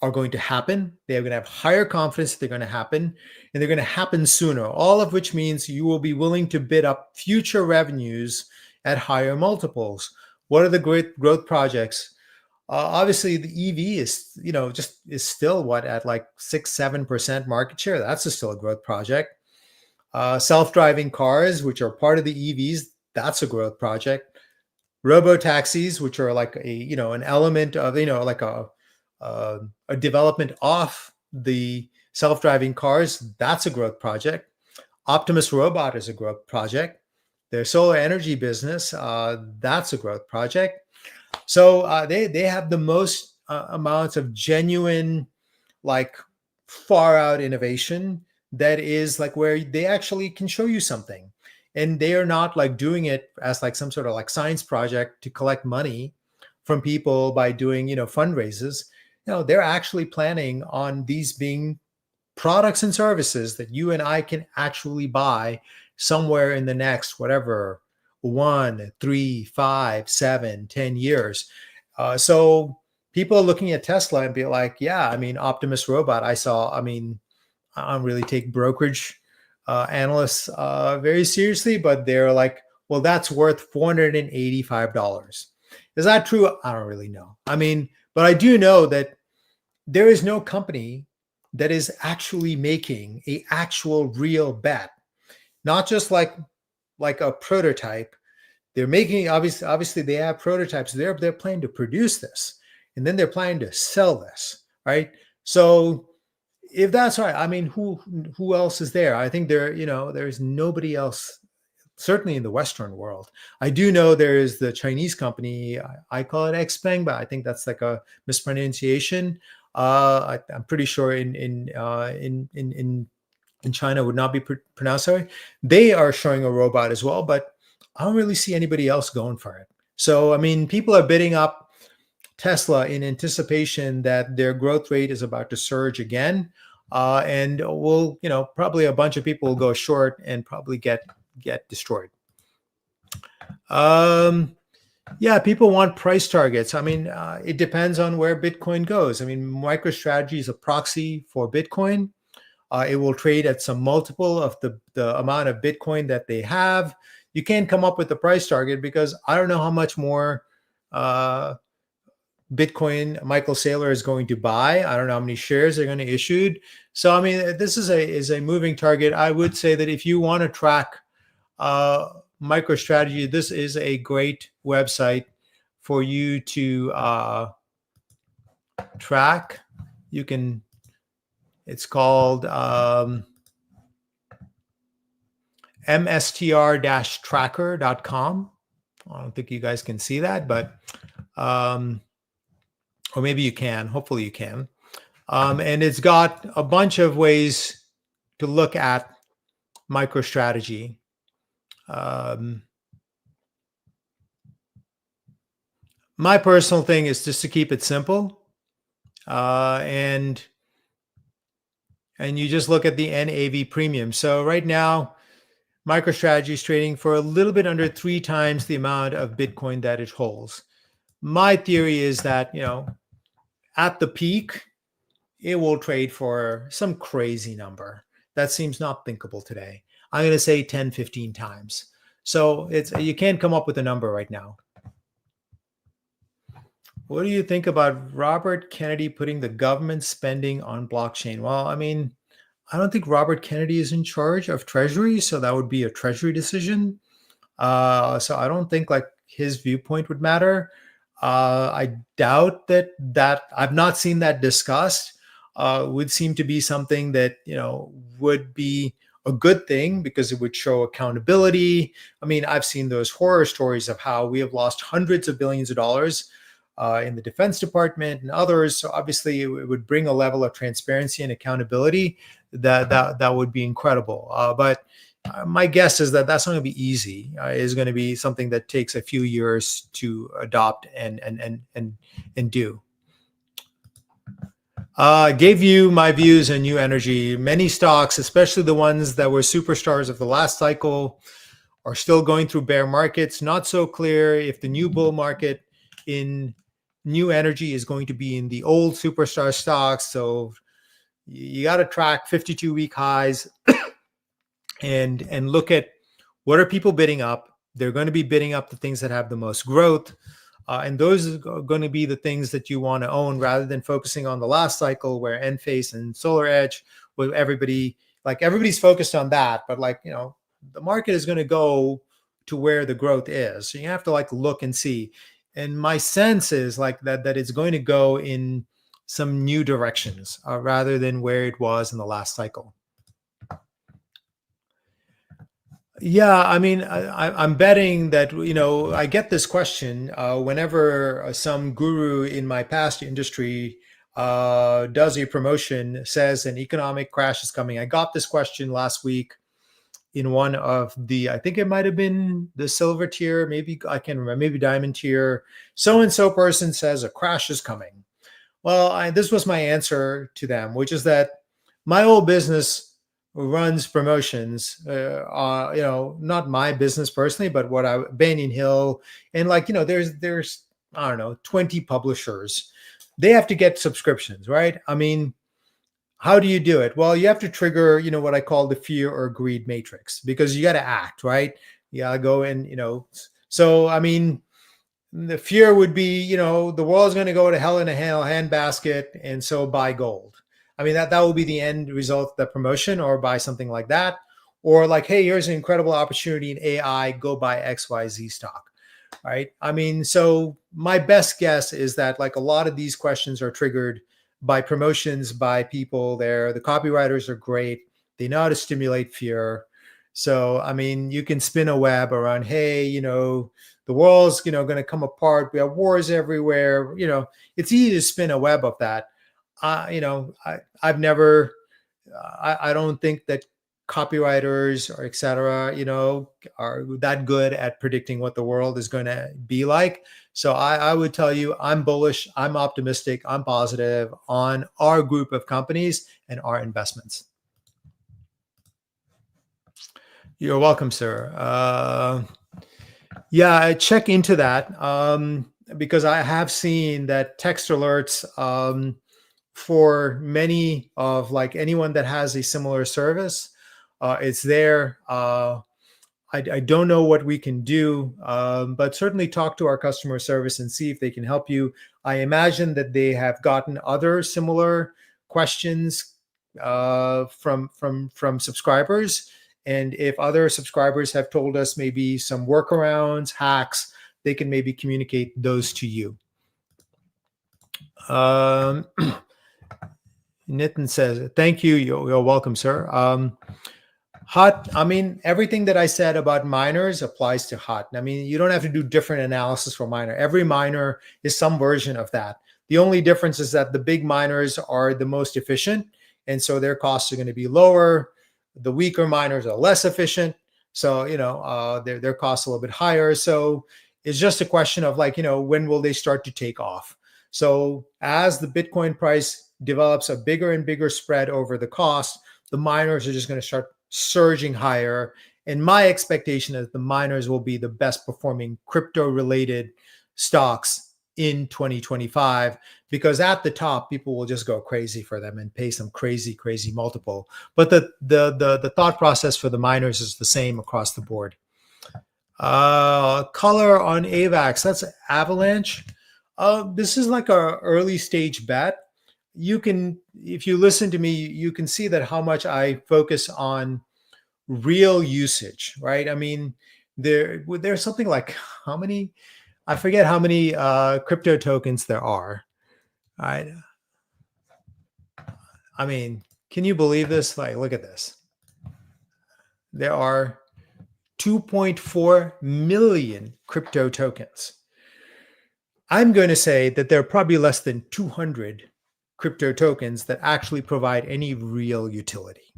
are going to happen. They're going to have higher confidence that they're going to happen, and they're going to happen sooner, all of which means you will be willing to bid up future revenues at higher multiples. What are the great growth projects? Obviously, the EV is still at like 6-7% market share. That's still a growth project. Self-driving cars, which are part of the EVs, that's a growth project. Robo taxis, which are like an element of like a development off the self-driving cars, that's a growth project. Optimus Robot is a growth project. Their solar energy business, that's a growth project. So they have the most amounts of genuine, like, far out innovation that is like where they actually can show you something, and they are not like doing it as like some sort of like science project to collect money from people by doing fundraisers. They're actually planning on these being products and services that you and I can actually buy somewhere in the next, whatever, 1, 3, 5, 7, 10 years. So people are looking at Tesla and be like, yeah, Optimus Robot, I don't really take brokerage analysts very seriously, but they're like, well, that's worth $485. Is that true? I don't really know. But I do know that there is no company that is actually making a actual real bet, not just like a prototype. They're making, obviously they have prototypes. They're planning to produce this, and then they're planning to sell this, right? So if that's right, who else is there? I think there's nobody else, certainly in the Western world. I do know there is the Chinese company. I call it Xpeng, but I think that's like a mispronunciation. I'm pretty sure in China would not be pronounced that way. They are showing a robot as well, but I don't really see anybody else going for it. So people are bidding up Tesla in anticipation that their growth rate is about to surge again, and probably a bunch of people will go short and probably get destroyed. Yeah, people want price targets. It depends on where Bitcoin goes. MicroStrategy is a proxy for Bitcoin. It will trade at some multiple of the amount of Bitcoin that they have. You can't come up with a price target because I don't know how much more Bitcoin Michael Saylor is going to buy. I don't know how many shares they're going to issue. So this is a moving target. I would say that if you want to track MicroStrategy, this is a great website for you to track. It's called mstr-tracker.com. I don't think you guys can see that, but or maybe you can. Hopefully you can. And it's got a bunch of ways to look at MicroStrategy. My personal thing is just to keep it simple, and you just look at the NAV premium. So right now, MicroStrategy is trading for a little bit under 3 times the amount of Bitcoin that it holds. My theory is that, at the peak, it will trade for some crazy number. That seems not thinkable today. I'm going to say 10, 15 times. So you can't come up with a number right now. What do you think about Robert Kennedy putting the government spending on blockchain? Well, I mean, I don't think Robert Kennedy is in charge of Treasury, so that would be a Treasury decision. So I don't think like his viewpoint would matter. I doubt that I've not seen that discussed. Would seem to be something that would be a good thing because it would show accountability. I mean, I've seen those horror stories of how we have lost hundreds of billions of dollars in the Defense Department and others. So obviously, it would bring a level of transparency and accountability that would be incredible. But my guess is that that's not going to be easy. It's going to be something that takes a few years to adopt and do. Gave you my views on new energy. Many stocks, especially the ones that were superstars of the last cycle, are still going through bear markets. Not so clear if the new bull market in new energy is going to be in the old superstar stocks. So you got to track 52-week highs and look at what are people bidding up. They're going to be bidding up the things that have the most growth. And those are going to be the things that you want to own rather than focusing on the last cycle where Enphase and Solar Edge, where everybody's focused on that. But the market is going to go to where the growth is. So you have to look and see. And my sense is that it's going to go in some new directions rather than where it was in the last cycle. Yeah, I mean, I'm betting that, I get this question whenever some guru in my past industry does a promotion, says an economic crash is coming. I got this question last week in one of I think it might have been the silver tier, maybe, I can't remember, maybe diamond tier. So-and-so person says a crash is coming. Well, this was my answer to them, which is that my old business runs promotions, not my business personally, but Banyan Hill, and there's I don't know, 20 publishers. They have to get subscriptions, right? I mean, how do you do it? Well, you have to trigger, what I call the fear or greed matrix, because you got to act, right? You got to go and, so I mean, the fear would be, the world's going to go to hell in a handbasket, and so buy gold. I mean, that will be the end result of the promotion, or buy something like that. Or hey, here's an incredible opportunity in AI, go buy XYZ stock, right? I mean, so my best guess is that a lot of these questions are triggered by promotions, by people there. The copywriters are great. They know how to stimulate fear. So, I mean, you can spin a web around, hey, the world's, going to come apart. We have wars everywhere. It's easy to spin a web of that. I've never, I don't think that copywriters or et cetera, are that good at predicting what the world is going to be like. So I would tell you, I'm bullish, I'm optimistic, I'm positive on our group of companies and our investments. You're welcome, sir. Yeah, I check into that because I have seen that text alerts for many of anyone that has a similar service. It's there. I don't know what we can do, but certainly talk to our customer service and see if they can help you. I imagine that they have gotten other similar questions from subscribers. And if other subscribers have told us maybe some workarounds, hacks, they can maybe communicate those to you. Nitin says, thank you. You're welcome, sir. Hot, I mean, everything that I said about miners applies to Hot. I mean, you don't have to do different analysis for miner. Every miner is some version of that. The only difference is that the big miners are the most efficient, and so their costs are going to be lower. The weaker miners are less efficient, so their costs are a little bit higher. So It's just a question of like, when will they start to take off? So as the Bitcoin price develops a bigger and bigger spread over the cost, the miners are just going to start surging higher. And my expectation is the miners will be the best performing crypto related stocks in 2025, because at the top people will just go crazy for them and pay some crazy multiple. But the thought process for the miners is the same across the board. Color on AVAX, that's Avalanche. This is like a early stage bet. You can, if you listen to me, you can see that how much I focus on real usage, right? I mean, there's something like how many, I forget how many crypto tokens there are. Right? I mean, can you believe this? Like, look at this. There are 2.4 million crypto tokens. I'm going to say that there are probably less than 200 crypto tokens that actually provide any real utility.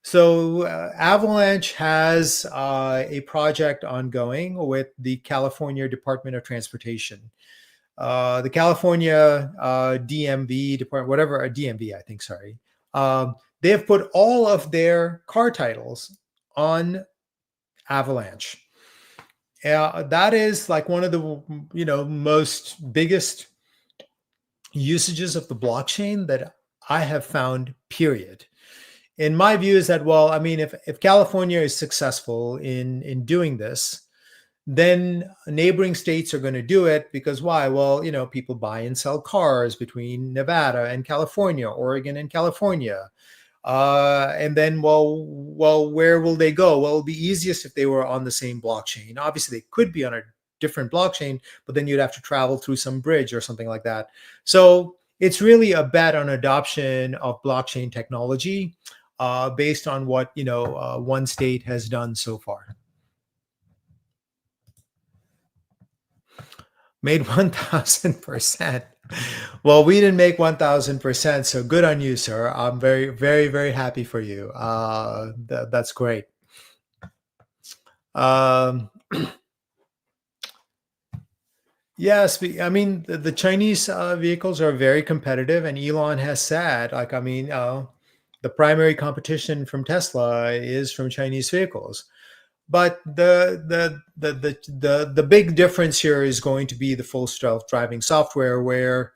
So Avalanche has a project ongoing with the California Department of Transportation. The California DMV department, whatever, DMV, I think, sorry. They have put all of their car titles on Avalanche. That is like one of the most biggest usages of the blockchain that I have found, period. And my view is that, well, I mean, if California is successful in doing this, then neighboring states are going to do it, because why? Well, people buy and sell cars between Nevada and California, Oregon and California. And then, well, where will they go? Well, it'll be easiest if they were on the same blockchain. Obviously, they could be on a different blockchain, but then you'd have to travel through some bridge or something like that. So it's really a bet on adoption of blockchain technology based on what one state has done so far. Made 1,000%. Well, we didn't make 1,000%, so good on you, sir. I'm very happy for you. That's great. Yes, I mean the Chinese vehicles are very competitive, and Elon has said, like, I mean, the primary competition from Tesla is from Chinese vehicles. But the big difference here is going to be the full self-driving software, where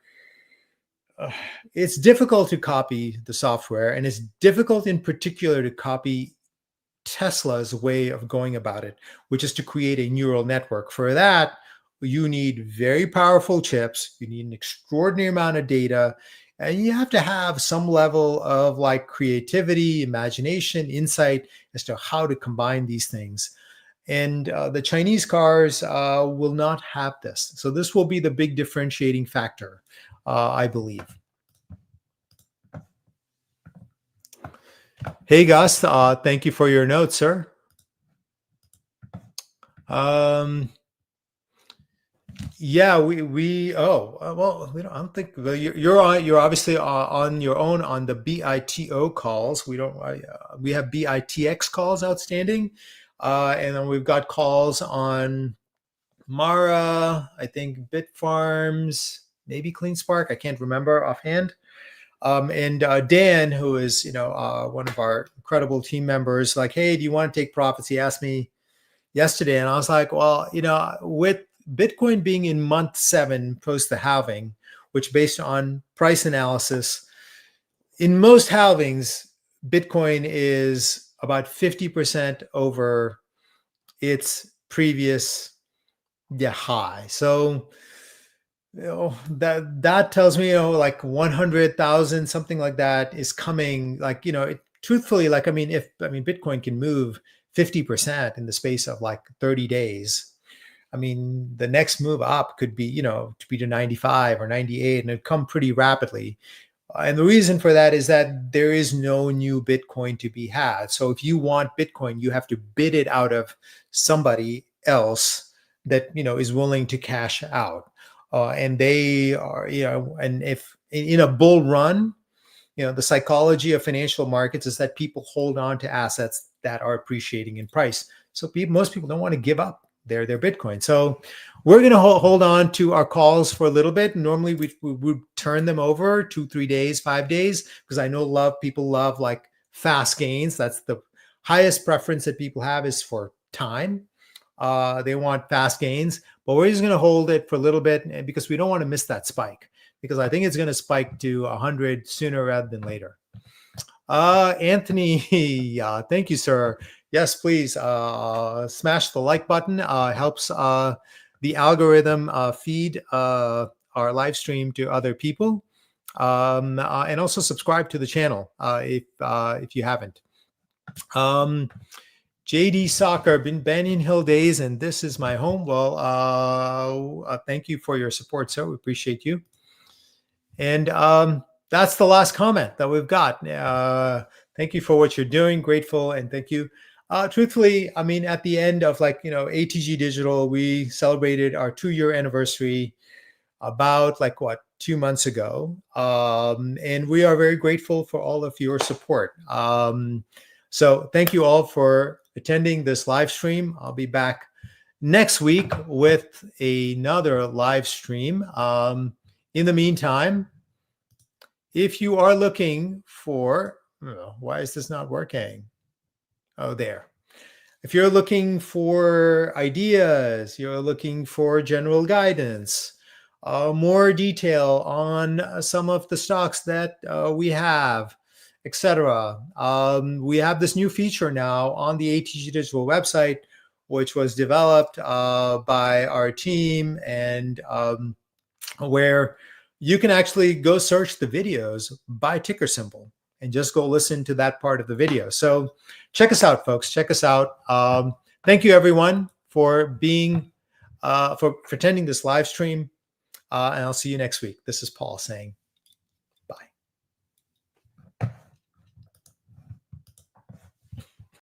it's difficult to copy the software, and it's difficult in particular to copy Tesla's way of going about it, which is to create a neural network. For that, you need very powerful chips, you need an extraordinary amount of data, and you have to have some level of like creativity, imagination, insight as to how to combine these things. And the Chinese cars will not have this. So this will be the big differentiating factor, I believe. Hey, Gus, thank you for your notes, sir. Yeah, well, we don't, I don't think you're obviously on your own on the BITO calls. We don't we have BITX calls outstanding, and then we've got calls on Mara, I think Bitfarms, maybe CleanSpark. I can't remember offhand. And Dan, who is one of our incredible team members, like, hey, do you want to take profits? He asked me yesterday, and I was like, well, with Bitcoin being in month 7 post the halving, which based on price analysis, in most halvings, Bitcoin is about 50% over its previous high. So that tells me like 100,000, something like that, is coming. Like truthfully, like Bitcoin can move 50% in the space of like 30 days. I mean, the next move up could be, to be to 95 or 98, and it'd come pretty rapidly. And the reason for that is that there is no new Bitcoin to be had. So if you want Bitcoin, you have to bid it out of somebody else that, is willing to cash out. And they are, and if in a bull run, the psychology of financial markets is that people hold on to assets that are appreciating in price. So most people don't want to give up their Bitcoin. So we're going to hold on to our calls for a little bit. Normally we would turn them over 2-3 days, 5 days, because I know people love like fast gains. That's the highest preference that people have is for time. They want fast gains, but we're just going to hold it for a little bit because we don't want to miss that spike, because I think it's going to spike to 100 sooner rather than later. Anthony, thank you, sir. Yes, please smash the like button. Helps the algorithm feed our live stream to other people. And also subscribe to the channel if you haven't. JD Soccer, been Banyan Hill days, and this is my home. Well, thank you for your support, sir. We appreciate you. And that's the last comment that we've got. Thank you for what you're doing. Grateful, and thank you. Truthfully, I mean, at the end of ATG Digital, we celebrated our 2-year anniversary about 2 months ago. And we are very grateful for all of your support. So thank you all for attending this live stream. I'll be back next week with another live stream. In the meantime, if you are looking for, why is this not working? Oh, there. If you're looking for ideas, you're looking for general guidance, more detail on some of the stocks that we have, etc. We have this new feature now on the ATG Digital website, which was developed by our team, and where you can actually go search the videos by ticker symbol and just go listen to that part of the video. So check us out, folks. Check us out. Thank you, everyone, for being for attending this live stream. And I'll see you next week. This is Paul saying